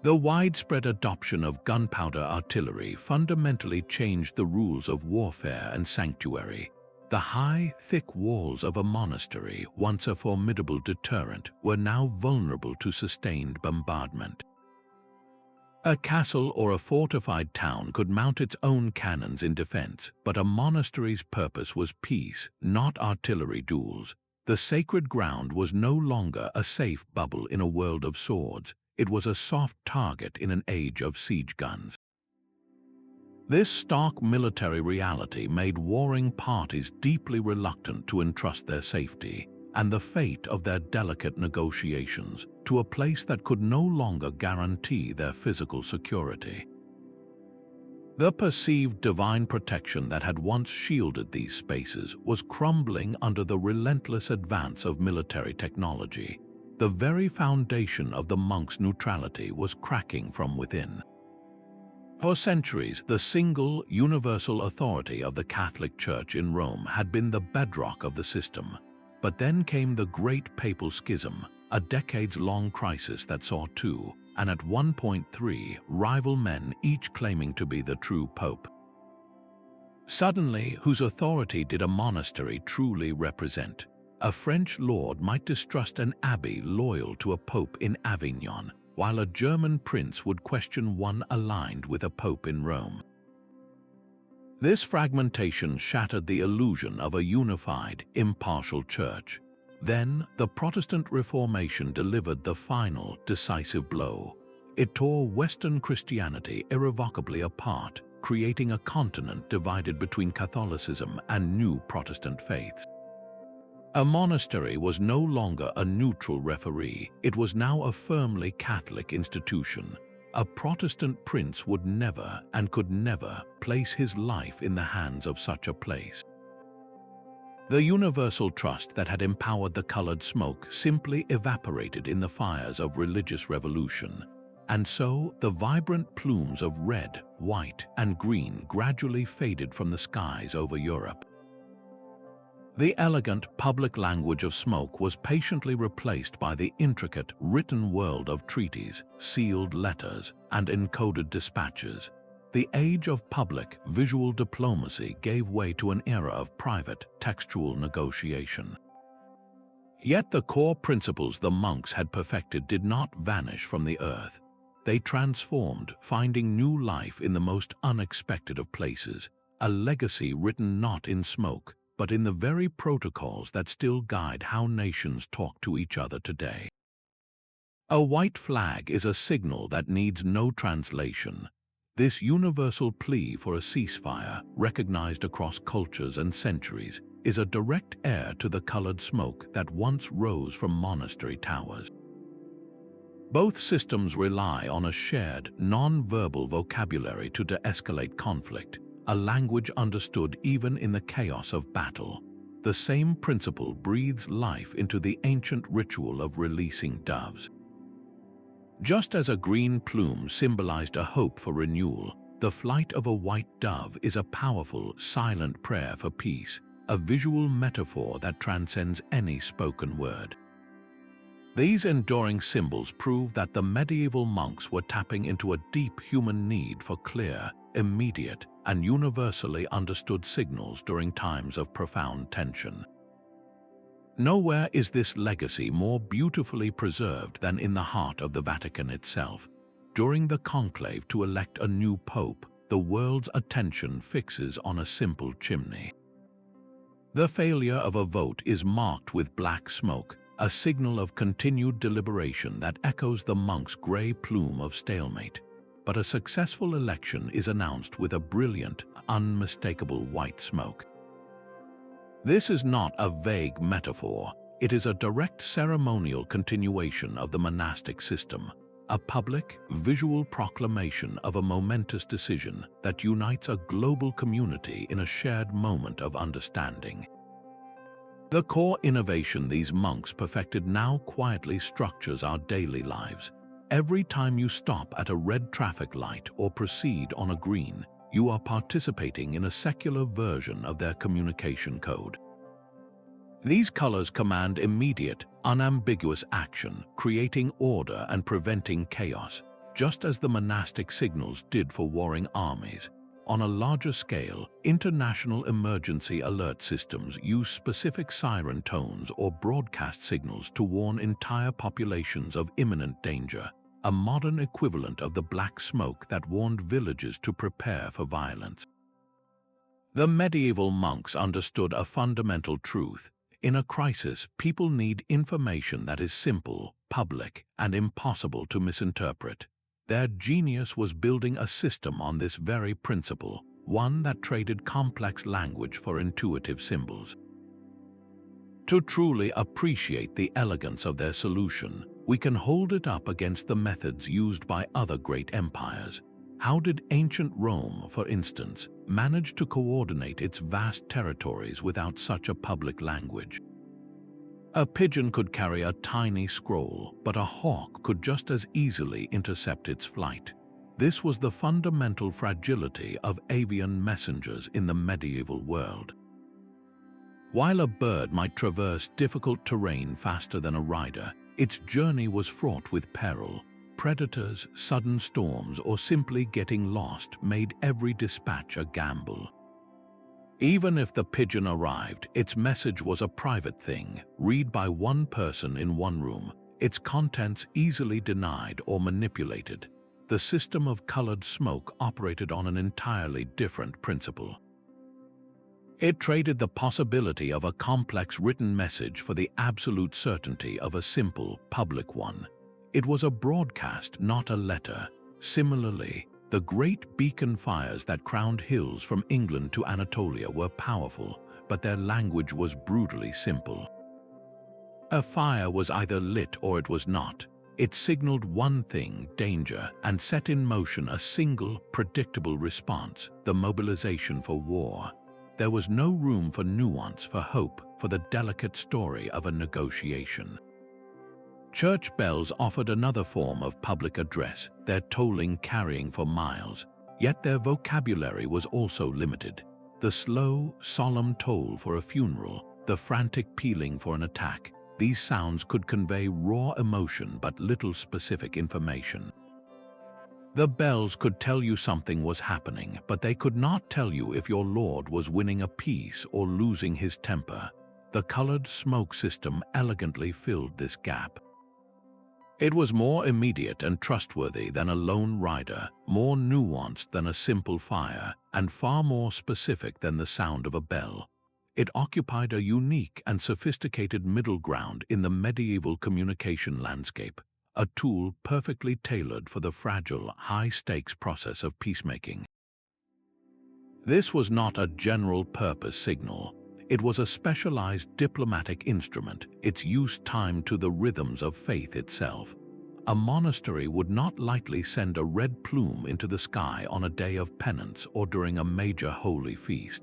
The widespread adoption of gunpowder artillery fundamentally changed the rules of warfare and sanctuary. The high, thick walls of a monastery, once a formidable deterrent, were now vulnerable to sustained bombardment. A castle or a fortified town could mount its own cannons in defense, but a monastery's purpose was peace, not artillery duels. The sacred ground was no longer a safe bubble in a world of swords. It was a soft target in an age of siege guns. This stark military reality made warring parties deeply reluctant to entrust their safety and the fate of their delicate negotiations to a place that could no longer guarantee their physical security. The perceived divine protection that had once shielded these spaces was crumbling under the relentless advance of military technology. The very foundation of the monks' neutrality was cracking from within. For centuries, the single, universal authority of the Catholic Church in Rome had been the bedrock of the system. But then came the Great Papal Schism, a decades-long crisis that saw two, and at one point three, rival men each claiming to be the true pope. Suddenly, whose authority did a monastery truly represent? A French lord might distrust an abbey loyal to a pope in Avignon, while a German prince would question one aligned with a pope in Rome. This fragmentation shattered the illusion of a unified, impartial church. Then, the Protestant Reformation delivered the final, decisive blow. It tore Western Christianity irrevocably apart, creating a continent divided between Catholicism and new Protestant faiths. A monastery was no longer a neutral referee. It was now a firmly Catholic institution. A Protestant prince would never and could never place his life in the hands of such a place. The universal trust that had empowered the colored smoke simply evaporated in the fires of religious revolution, and so the vibrant plumes of red, white, and green gradually faded from the skies over Europe. The elegant public language of smoke was patiently replaced by the intricate written world of treaties, sealed letters, and encoded dispatches. The age of public, visual diplomacy gave way to an era of private, textual negotiation. Yet the core principles the monks had perfected did not vanish from the earth. They transformed, finding new life in the most unexpected of places. a legacy written not in smoke, but in the very protocols that still guide how nations talk to each other today. A white flag is a signal that needs no translation. This universal plea for a ceasefire, recognized across cultures and centuries, is a direct heir to the colored smoke that once rose from monastery towers. Both systems rely on a shared, non-verbal vocabulary to de-escalate conflict, a language understood even in the chaos of battle. The same principle breathes life into the ancient ritual of releasing doves. Just as a green plume symbolized a hope for renewal, the flight of a white dove is a powerful, silent prayer for peace, a visual metaphor that transcends any spoken word. These enduring symbols prove that the medieval monks were tapping into a deep human need for clear, immediate, and universally understood signals during times of profound tension. Nowhere is this legacy more beautifully preserved than in the heart of the Vatican itself. During the conclave to elect a new pope, the world's attention fixes on a simple chimney. The failure of a vote is marked with black smoke, a signal of continued deliberation that echoes the monk's gray plume of stalemate. But a successful election is announced with a brilliant, unmistakable white smoke. This is not a vague metaphor. It is a direct ceremonial continuation of the monastic system, a public, visual proclamation of a momentous decision that unites a global community in a shared moment of understanding. The core innovation these monks perfected now quietly structures our daily lives. Every time you stop at a red traffic light or proceed on a green, you are participating in a secular version of their communication code. These colors command immediate, unambiguous action, creating order and preventing chaos, just as the monastic signals did for warring armies. On a larger scale, international emergency alert systems use specific siren tones or broadcast signals to warn entire populations of imminent danger, a modern equivalent of the black smoke that warned villages to prepare for violence. The medieval monks understood a fundamental truth. In a crisis, people need information that is simple, public, and impossible to misinterpret. Their genius was building a system on this very principle, one that traded complex language for intuitive symbols. To truly appreciate the elegance of their solution, we can hold it up against the methods used by other great empires. How did ancient Rome, for instance, manage to coordinate its vast territories without such a public language? A pigeon could carry a tiny scroll, but a hawk could just as easily intercept its flight. This was the fundamental fragility of avian messengers in the medieval world. While a bird might traverse difficult terrain faster than a rider, its journey was fraught with peril. Predators, sudden storms, or simply getting lost made every dispatch a gamble. Even if the pigeon arrived, its message was a private thing, read by one person in one room, its contents easily denied or manipulated. The system of colored smoke operated on an entirely different principle. It traded the possibility of a complex written message for the absolute certainty of a simple, public one. It was a broadcast, not a letter. Similarly, the great beacon fires that crowned hills from England to Anatolia were powerful, but their language was brutally simple. A fire was either lit or it was not. It signaled one thing, danger, and set in motion a single, predictable response, the mobilization for war. There was no room for nuance, for hope, for the delicate story of a negotiation. Church bells offered another form of public address, their tolling carrying for miles, yet their vocabulary was also limited. The slow, solemn toll for a funeral, the frantic pealing for an attack, these sounds could convey raw emotion but little specific information. The bells could tell you something was happening, but they could not tell you if your lord was winning a peace or losing his temper. The colored smoke system elegantly filled this gap. It was more immediate and trustworthy than a lone rider, more nuanced than a simple fire, and far more specific than the sound of a bell. It occupied a unique and sophisticated middle ground in the medieval communication landscape, a tool perfectly tailored for the fragile, high-stakes process of peacemaking. This was not a general-purpose signal. It was a specialized diplomatic instrument, its use timed to the rhythms of faith itself. A monastery would not lightly send a red plume into the sky on a day of penance or during a major holy feast.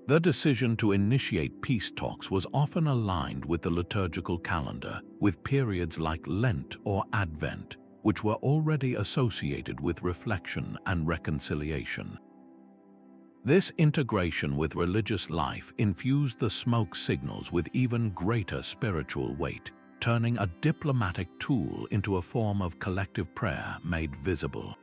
The decision to initiate peace talks was often aligned with the liturgical calendar, with periods like Lent or Advent, which were already associated with reflection and reconciliation. This integration with religious life infused the smoke signals with even greater spiritual weight, turning a diplomatic tool into a form of collective prayer made visible.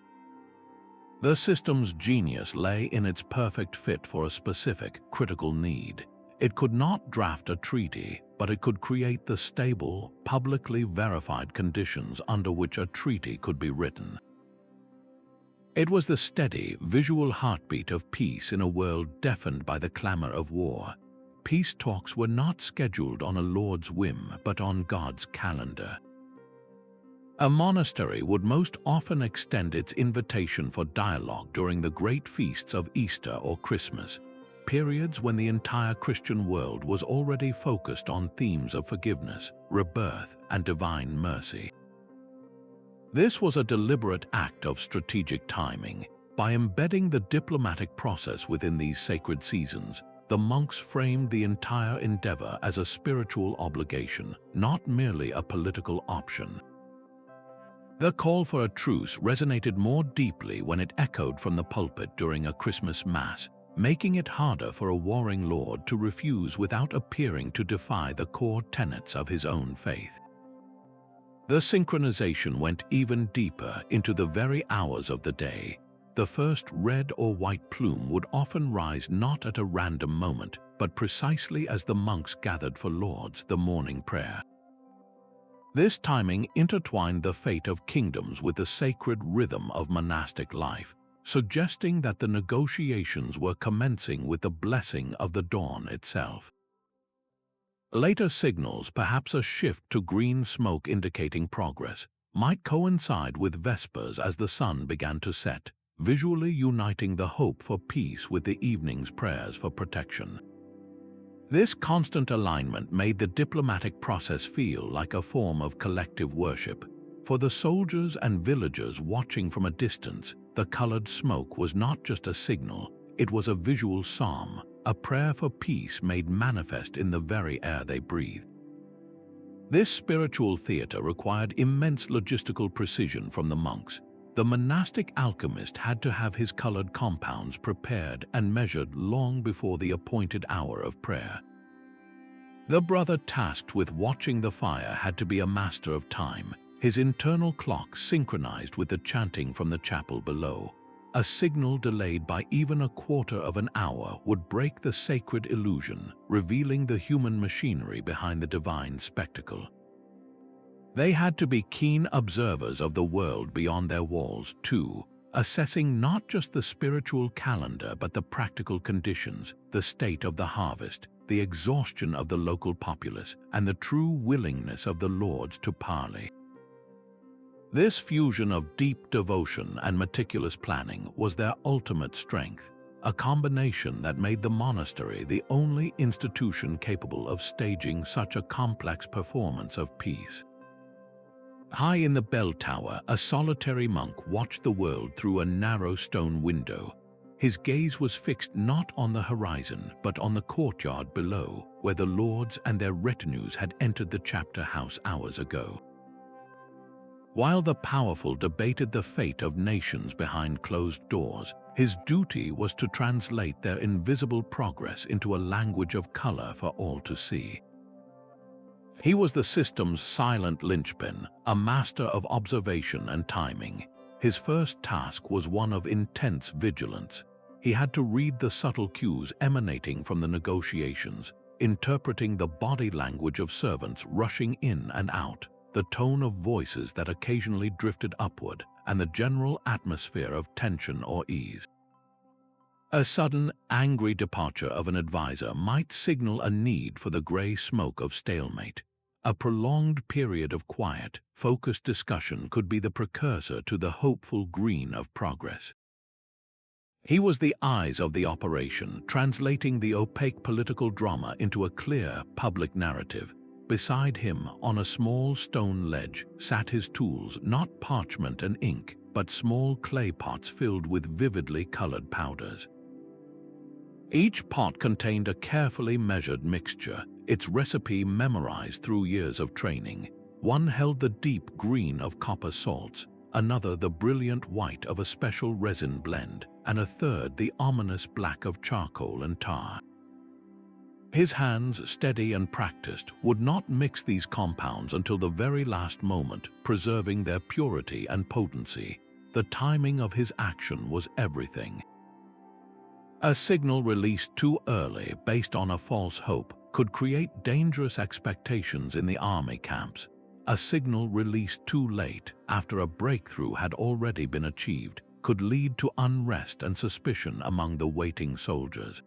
The system's genius lay in its perfect fit for a specific, critical need. It could not draft a treaty, but it could create the stable, publicly verified conditions under which a treaty could be written. It was the steady, visual heartbeat of peace in a world deafened by the clamor of war. Peace talks were not scheduled on a lord's whim, but on God's calendar. A monastery would most often extend its invitation for dialogue during the great feasts of Easter or Christmas, periods when the entire Christian world was already focused on themes of forgiveness, rebirth, and divine mercy. This was a deliberate act of strategic timing. By embedding the diplomatic process within these sacred seasons, the monks framed the entire endeavor as a spiritual obligation, not merely a political option. The call for a truce resonated more deeply when it echoed from the pulpit during a Christmas Mass, making it harder for a warring lord to refuse without appearing to defy the core tenets of his own faith. The synchronization went even deeper into the very hours of the day. The first red or white plume would often rise not at a random moment, but precisely as the monks gathered for Lauds, the morning prayer. This timing intertwined the fate of kingdoms with the sacred rhythm of monastic life, suggesting that the negotiations were commencing with the blessing of the dawn itself. Later signals, perhaps a shift to green smoke indicating progress, might coincide with Vespers as the sun began to set, visually uniting the hope for peace with the evening's prayers for protection. This constant alignment made the diplomatic process feel like a form of collective worship. For the soldiers and villagers watching from a distance, the colored smoke was not just a signal, it was a visual psalm, a prayer for peace made manifest in the very air they breathed. This spiritual theater required immense logistical precision from the monks. The monastic alchemist had to have his colored compounds prepared and measured long before the appointed hour of prayer. The brother tasked with watching the fire had to be a master of time, his internal clock synchronized with the chanting from the chapel below. A signal delayed by even a quarter of an hour would break the sacred illusion, revealing the human machinery behind the divine spectacle. They had to be keen observers of the world beyond their walls, too, assessing not just the spiritual calendar but the practical conditions, the state of the harvest, the exhaustion of the local populace, and the true willingness of the lords to parley. This fusion of deep devotion and meticulous planning was their ultimate strength, a combination that made the monastery the only institution capable of staging such a complex performance of peace. High in the bell tower, a solitary monk watched the world through a narrow stone window. His gaze was fixed not on the horizon, but on the courtyard below, where the lords and their retinues had entered the chapter house hours ago. While the powerful debated the fate of nations behind closed doors, his duty was to translate their invisible progress into a language of color for all to see. He was the system's silent linchpin, a master of observation and timing. His first task was one of intense vigilance. He had to read the subtle cues emanating from the negotiations, interpreting the body language of servants rushing in and out, the tone of voices that occasionally drifted upward, and the general atmosphere of tension or ease. A sudden, angry departure of an advisor might signal a need for the gray smoke of stalemate. A prolonged period of quiet, focused discussion could be the precursor to the hopeful green of progress. He was the eyes of the operation, translating the opaque political drama into a clear, public narrative. Beside him, on a small stone ledge, sat his tools, not parchment and ink, but small clay pots filled with vividly colored powders. Each pot contained a carefully measured mixture, its recipe memorized through years of training. One held the deep green of copper salts, another the brilliant white of a special resin blend, and a third the ominous black of charcoal and tar. His hands, steady and practiced, would not mix these compounds until the very last moment, preserving their purity and potency. The timing of his action was everything. A signal released too early, based on a false hope, could create dangerous expectations in the army camps. A signal released too late, after a breakthrough had already been achieved, could lead to unrest and suspicion among the waiting soldiers.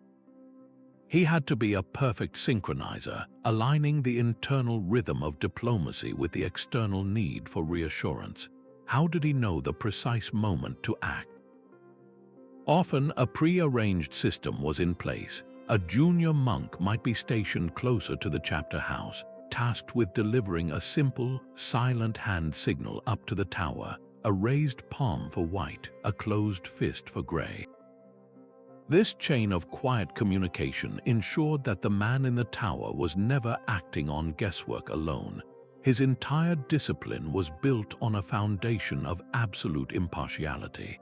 He had to be a perfect synchronizer, aligning the internal rhythm of diplomacy with the external need for reassurance. How did he know the precise moment to act? Often, a pre-arranged system was in place. A junior monk might be stationed closer to the chapter house, tasked with delivering a simple, silent hand signal up to the tower, a raised palm for white, a closed fist for gray. This chain of quiet communication ensured that the man in the tower was never acting on guesswork alone. His entire discipline was built on a foundation of absolute impartiality.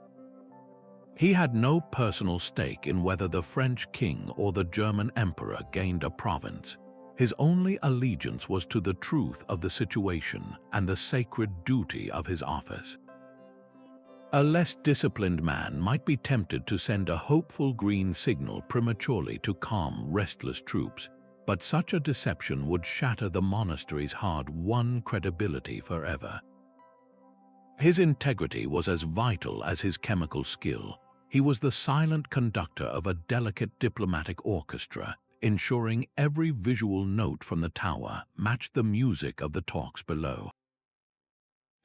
He had no personal stake in whether the French king or the German emperor gained a province. His only allegiance was to the truth of the situation and the sacred duty of his office. A less disciplined man might be tempted to send a hopeful green signal prematurely to calm restless troops, but such a deception would shatter the monastery's hard-won credibility forever. His integrity was as vital as his chemical skill. He was the silent conductor of a delicate diplomatic orchestra, ensuring every visual note from the tower matched the music of the talks below.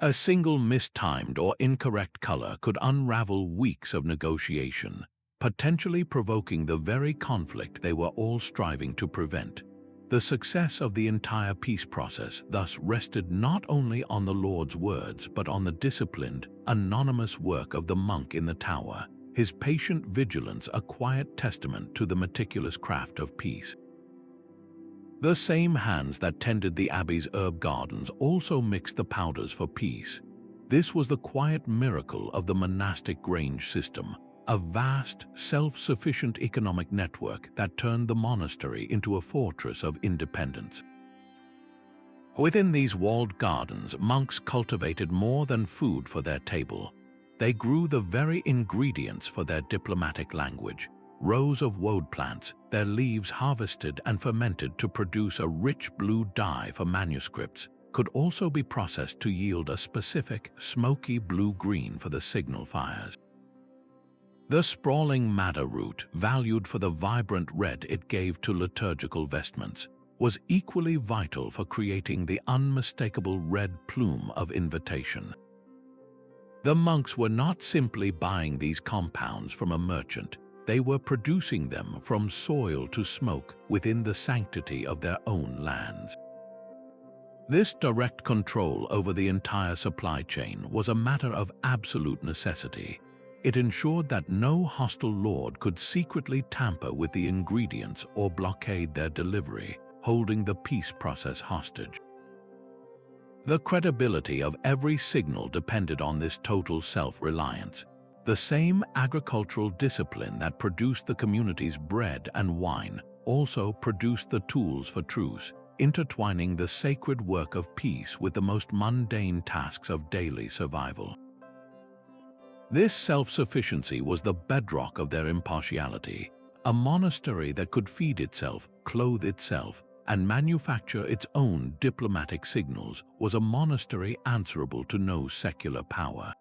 A single mistimed or incorrect color could unravel weeks of negotiation, potentially provoking the very conflict they were all striving to prevent. The success of the entire peace process thus rested not only on the Lord's words but on the disciplined, anonymous work of the monk in the tower, his patient vigilance a quiet testament to the meticulous craft of peace. The same hands that tended the abbey's herb gardens also mixed the powders for peace. This was the quiet miracle of the monastic grange system, a vast, self-sufficient economic network that turned the monastery into a fortress of independence. Within these walled gardens, monks cultivated more than food for their table. They grew the very ingredients for their diplomatic language. Rows of woad plants, their leaves harvested and fermented to produce a rich blue dye for manuscripts, could also be processed to yield a specific, smoky blue-green for the signal fires. The sprawling madder root, valued for the vibrant red it gave to liturgical vestments, was equally vital for creating the unmistakable red plume of invitation. The monks were not simply buying these compounds from a merchant, they were producing them from soil to smoke within the sanctity of their own lands. This direct control over the entire supply chain was a matter of absolute necessity. It ensured that no hostile lord could secretly tamper with the ingredients or blockade their delivery, holding the peace process hostage. The credibility of every signal depended on this total self-reliance. The same agricultural discipline that produced the community's bread and wine also produced the tools for truce, intertwining the sacred work of peace with the most mundane tasks of daily survival. This self-sufficiency was the bedrock of their impartiality, a monastery that could feed itself, clothe itself, and manufacture its own diplomatic signals, was a monastery answerable to no secular power.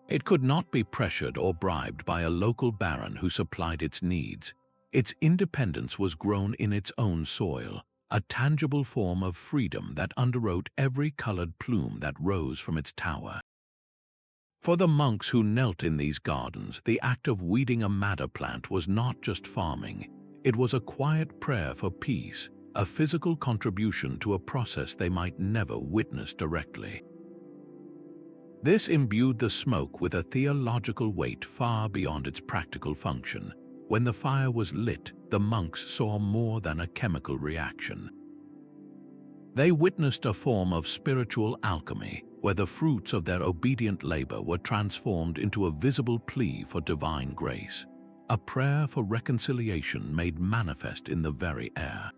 It could not be pressured or bribed by a local baron who supplied its needs. Its independence was grown in its own soil, a tangible form of freedom that underwrote every colored plume that rose from its tower. For the monks who knelt in these gardens, the act of weeding a madder plant was not just farming. It was a quiet prayer for peace, a physical contribution to a process they might never witness directly. This imbued the smoke with a theological weight far beyond its practical function. When the fire was lit, the monks saw more than a chemical reaction. They witnessed a form of spiritual alchemy, where the fruits of their obedient labor were transformed into a visible plea for divine grace, a prayer for reconciliation made manifest in the very air.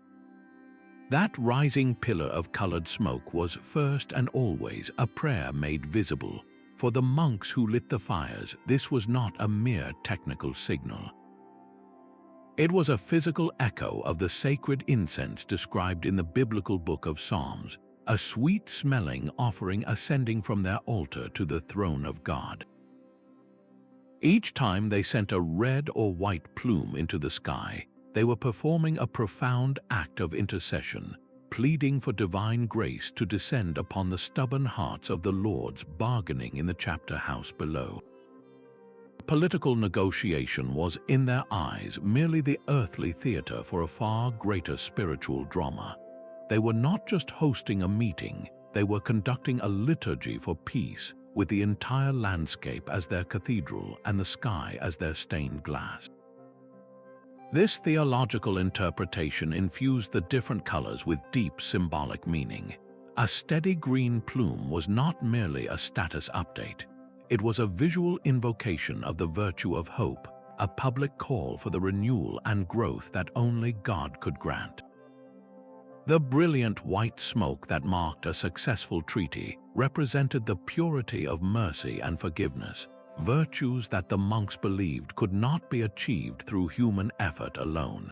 That rising pillar of colored smoke was first and always a prayer made visible. For the monks who lit the fires, this was not a mere technical signal. It was a physical echo of the sacred incense described in the biblical book of Psalms, a sweet-smelling offering ascending from their altar to the throne of God. Each time they sent a red or white plume into the sky, they were performing a profound act of intercession, pleading for divine grace to descend upon the stubborn hearts of the lords bargaining in the chapter house below. Political negotiation was, in their eyes, merely the earthly theater for a far greater spiritual drama. They were not just hosting a meeting, they were conducting a liturgy for peace, with the entire landscape as their cathedral and the sky as their stained glass. This theological interpretation infused the different colors with deep symbolic meaning. A steady green plume was not merely a status update. It was a visual invocation of the virtue of hope, a public call for the renewal and growth that only God could grant. The brilliant white smoke that marked a successful treaty represented the purity of mercy and forgiveness, virtues that the monks believed could not be achieved through human effort alone.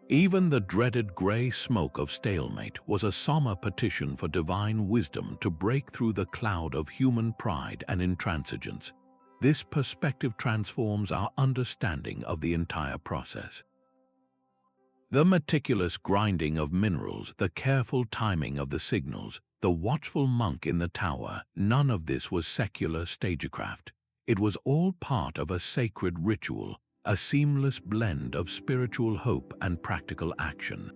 Even the dreaded gray smoke of stalemate was a somber petition for divine wisdom to break through the cloud of human pride and intransigence. This perspective transforms our understanding of the entire process. The meticulous grinding of minerals, the careful timing of the signals, the watchful monk in the tower, none of this was secular stagecraft. It was all part of a sacred ritual, a seamless blend of spiritual hope and practical action.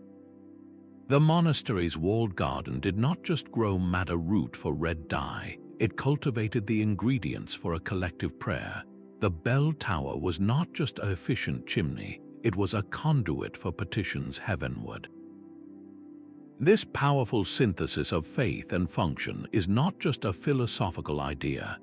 The monastery's walled garden did not just grow madder root for red dye, it cultivated the ingredients for a collective prayer. The bell tower was not just an efficient chimney, it was a conduit for petitions heavenward. This powerful synthesis of faith and function is not just a philosophical idea.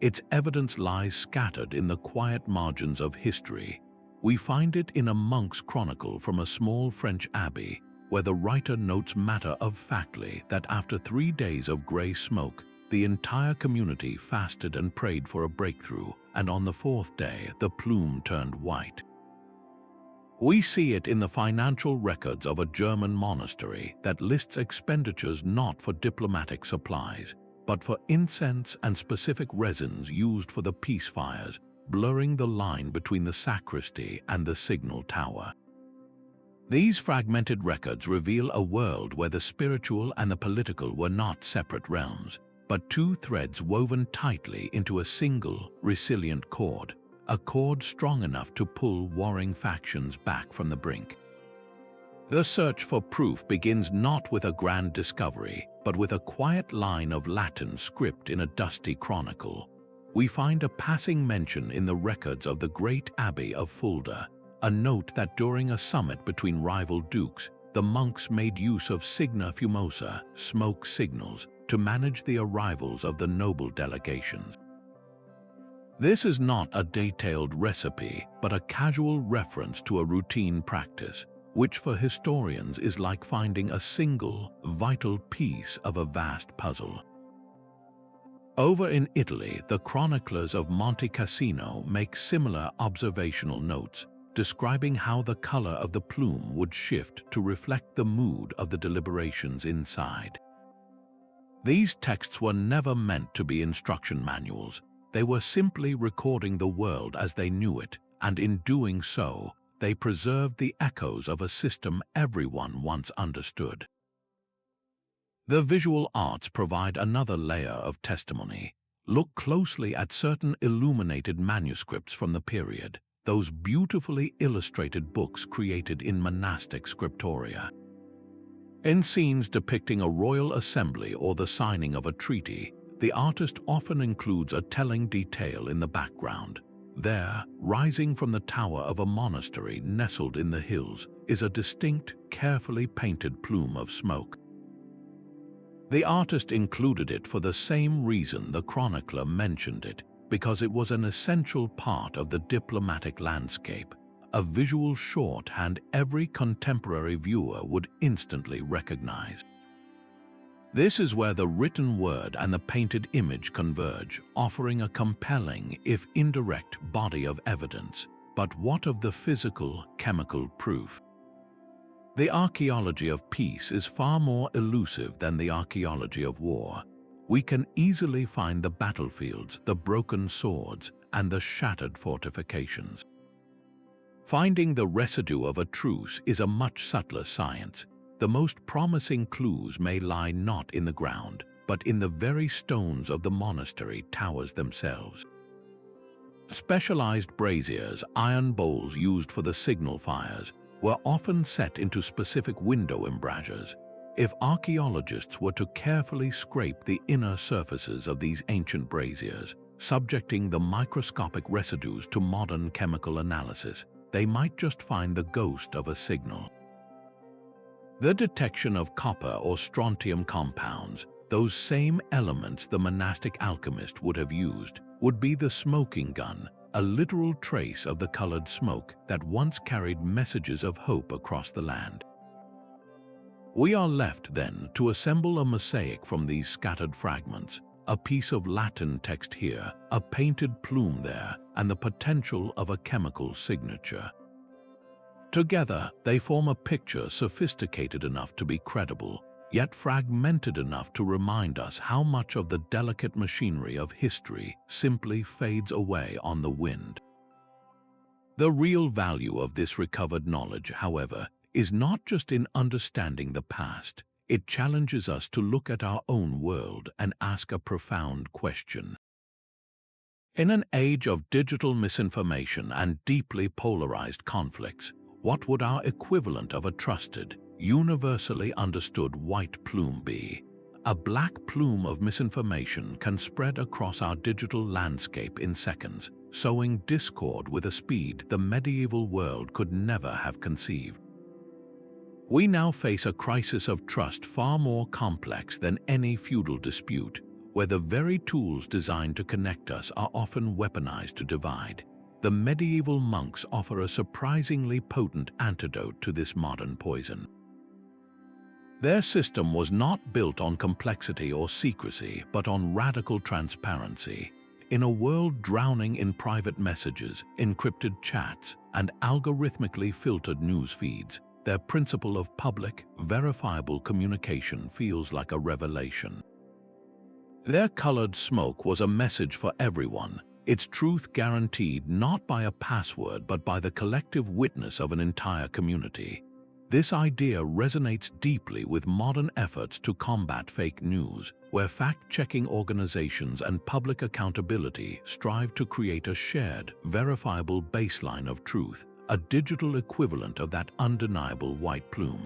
Its evidence lies scattered in the quiet margins of history. We find it in a monk's chronicle from a small French abbey, where the writer notes matter-of-factly that after 3 days of gray smoke, the entire community fasted and prayed for a breakthrough, and on the 4th day, the plume turned white. We see it in the financial records of a German monastery that lists expenditures not for diplomatic supplies, but for incense and specific resins used for the peace fires, blurring the line between the sacristy and the signal tower. These fragmented records reveal a world where the spiritual and the political were not separate realms, but two threads woven tightly into a single, resilient cord, a cord strong enough to pull warring factions back from the brink. The search for proof begins not with a grand discovery, but with a quiet line of Latin script in a dusty chronicle. We find a passing mention in the records of the great abbey of Fulda, a note that during a summit between rival dukes, the monks made use of signa fumosa, smoke signals, to manage the arrivals of the noble delegations. This is not a detailed recipe, but a casual reference to a routine practice, which for historians is like finding a single, vital piece of a vast puzzle. Over in Italy, the chroniclers of Monte Cassino make similar observational notes, describing how the color of the plume would shift to reflect the mood of the deliberations inside. These texts were never meant to be instruction manuals. They were simply recording the world as they knew it, and in doing so, they preserved the echoes of a system everyone once understood. The visual arts provide another layer of testimony. Look closely at certain illuminated manuscripts from the period, those beautifully illustrated books created in monastic scriptoria. In scenes depicting a royal assembly or the signing of a treaty, the artist often includes a telling detail in the background. There, rising from the tower of a monastery nestled in the hills, is a distinct, carefully painted plume of smoke. The artist included it for the same reason the chronicler mentioned it, because it was an essential part of the diplomatic landscape, a visual shorthand every contemporary viewer would instantly recognize. This is where the written word and the painted image converge, offering a compelling, if indirect, body of evidence. But what of the physical, chemical proof? The archaeology of peace is far more elusive than the archaeology of war. We can easily find the battlefields, the broken swords, and the shattered fortifications. Finding the residue of a truce is a much subtler science. The most promising clues may lie not in the ground, but in the very stones of the monastery towers themselves. Specialized braziers, iron bowls used for the signal fires, were often set into specific window embrasures. If archaeologists were to carefully scrape the inner surfaces of these ancient braziers, subjecting the microscopic residues to modern chemical analysis, they might just find the ghost of a signal. The detection of copper or strontium compounds, those same elements the monastic alchemist would have used, would be the smoking gun, a literal trace of the colored smoke that once carried messages of hope across the land. We are left, then, to assemble a mosaic from these scattered fragments, a piece of Latin text here, a painted plume there, and the potential of a chemical signature. Together, they form a picture sophisticated enough to be credible, yet fragmented enough to remind us how much of the delicate machinery of history simply fades away on the wind. The real value of this recovered knowledge, however, is not just in understanding the past. It challenges us to look at our own world and ask a profound question. In an age of digital misinformation and deeply polarized conflicts, what would our equivalent of a trusted, universally understood white plume be? A black plume of misinformation can spread across our digital landscape in seconds, sowing discord with a speed the medieval world could never have conceived. We now face a crisis of trust far more complex than any feudal dispute, where the very tools designed to connect us are often weaponized to divide. The medieval monks offer a surprisingly potent antidote to this modern poison. Their system was not built on complexity or secrecy, but on radical transparency. In a world drowning in private messages, encrypted chats, and algorithmically filtered news feeds, their principle of public, verifiable communication feels like a revelation. Their colored smoke was a message for everyone, its truth guaranteed not by a password but by the collective witness of an entire community. This idea resonates deeply with modern efforts to combat fake news, where fact-checking organizations and public accountability strive to create a shared, verifiable baseline of truth, a digital equivalent of that undeniable white plume.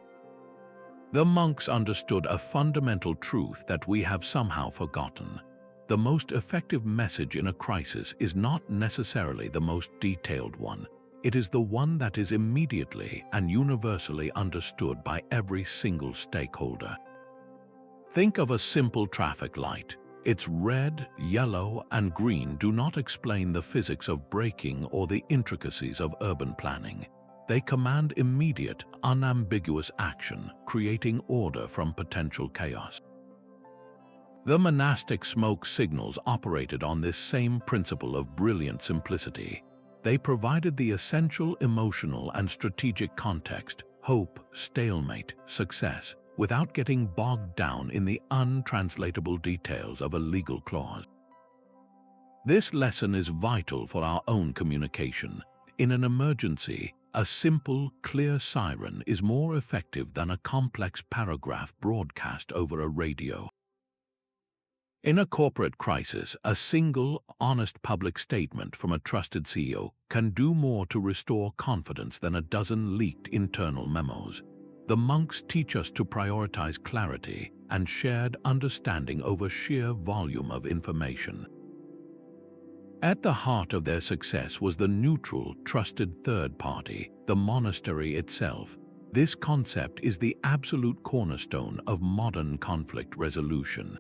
The monks understood a fundamental truth that we have somehow forgotten. The most effective message in a crisis is not necessarily the most detailed one. It is the one that is immediately and universally understood by every single stakeholder. Think of a simple traffic light. Its red, yellow, and green do not explain the physics of braking or the intricacies of urban planning. They command immediate, unambiguous action, creating order from potential chaos. The monastic smoke signals operated on this same principle of brilliant simplicity. They provided the essential emotional and strategic context, hope, stalemate, success, without getting bogged down in the untranslatable details of a legal clause. This lesson is vital for our own communication. In an emergency, a simple, clear siren is more effective than a complex paragraph broadcast over a radio. In a corporate crisis, a single, honest public statement from a trusted CEO can do more to restore confidence than a dozen leaked internal memos. The monks teach us to prioritize clarity and shared understanding over sheer volume of information. At the heart of their success was the neutral, trusted third party, the monastery itself. This concept is the absolute cornerstone of modern conflict resolution.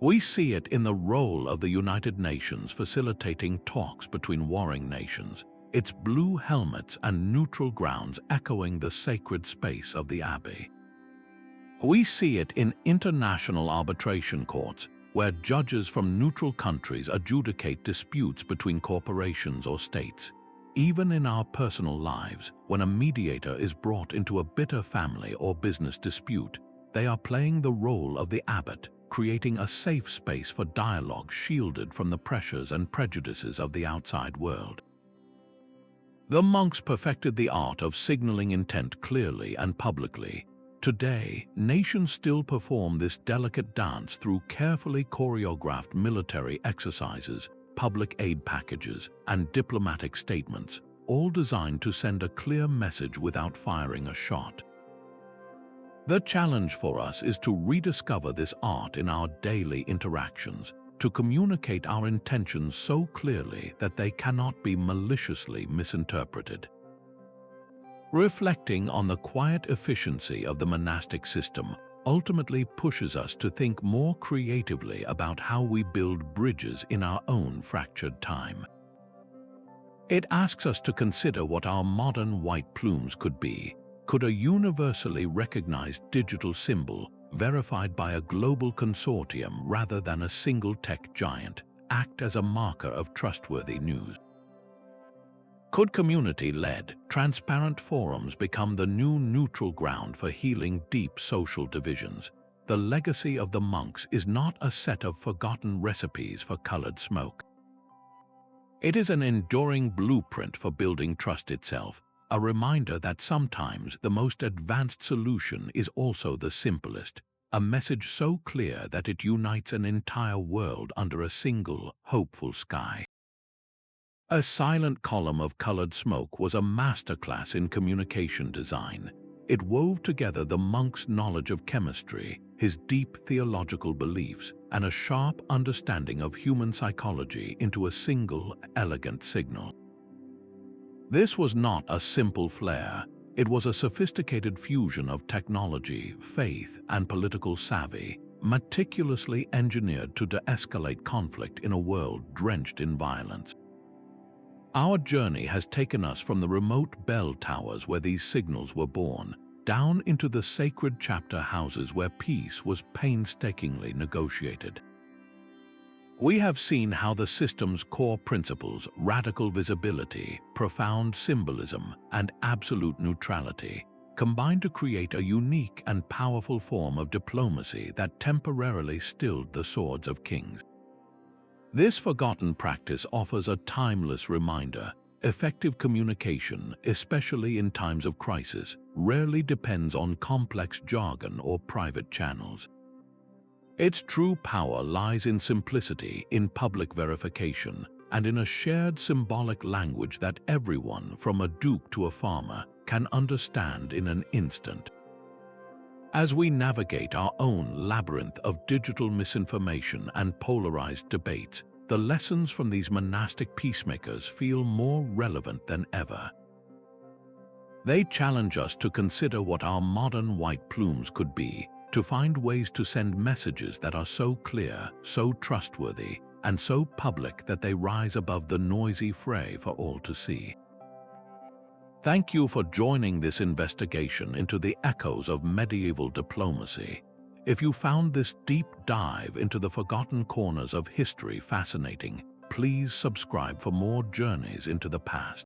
We see it in the role of the United Nations facilitating talks between warring nations, its blue helmets and neutral grounds echoing the sacred space of the abbey. We see it in international arbitration courts, where judges from neutral countries adjudicate disputes between corporations or states. Even in our personal lives, when a mediator is brought into a bitter family or business dispute, they are playing the role of the abbot, creating a safe space for dialogue shielded from the pressures and prejudices of the outside world. The monks perfected the art of signaling intent clearly and publicly. Today, nations still perform this delicate dance through carefully choreographed military exercises, public aid packages, and diplomatic statements, all designed to send a clear message without firing a shot. The challenge for us is to rediscover this art in our daily interactions, to communicate our intentions so clearly that they cannot be maliciously misinterpreted. Reflecting on the quiet efficiency of the monastic system ultimately pushes us to think more creatively about how we build bridges in our own fractured time. It asks us to consider what our modern white plumes could be. Could a universally recognized digital symbol, verified by a global consortium rather than a single tech giant, act as a marker of trustworthy news? Could community-led, transparent forums become the new neutral ground for healing deep social divisions? The legacy of the monks is not a set of forgotten recipes for colored smoke. It is an enduring blueprint for building trust itself, a reminder that sometimes the most advanced solution is also the simplest, a message so clear that it unites an entire world under a single, hopeful sky. A silent column of colored smoke was a masterclass in communication design. It wove together the monk's knowledge of chemistry, his deep theological beliefs, and a sharp understanding of human psychology into a single, elegant signal. This was not a simple flare. It was a sophisticated fusion of technology, faith, and political savvy, meticulously engineered to de-escalate conflict in a world drenched in violence. Our journey has taken us from the remote bell towers where these signals were born, down into the sacred chapter houses where peace was painstakingly negotiated. We have seen how the system's core principles, radical visibility, profound symbolism, and absolute neutrality, combined to create a unique and powerful form of diplomacy that temporarily stilled the swords of kings. This forgotten practice offers a timeless reminder. Effective communication, especially in times of crisis, rarely depends on complex jargon or private channels. Its true power lies in simplicity, in public verification, and in a shared symbolic language that everyone, from a duke to a farmer, can understand in an instant. As we navigate our own labyrinth of digital misinformation and polarized debates, the lessons from these monastic peacemakers feel more relevant than ever. They challenge us to consider what our modern white plumes could be, to find ways to send messages that are so clear, so trustworthy, and so public that they rise above the noisy fray for all to see. Thank you for joining this investigation into the echoes of medieval diplomacy. If you found this deep dive into the forgotten corners of history fascinating, please please subscribe for more journeys into the past.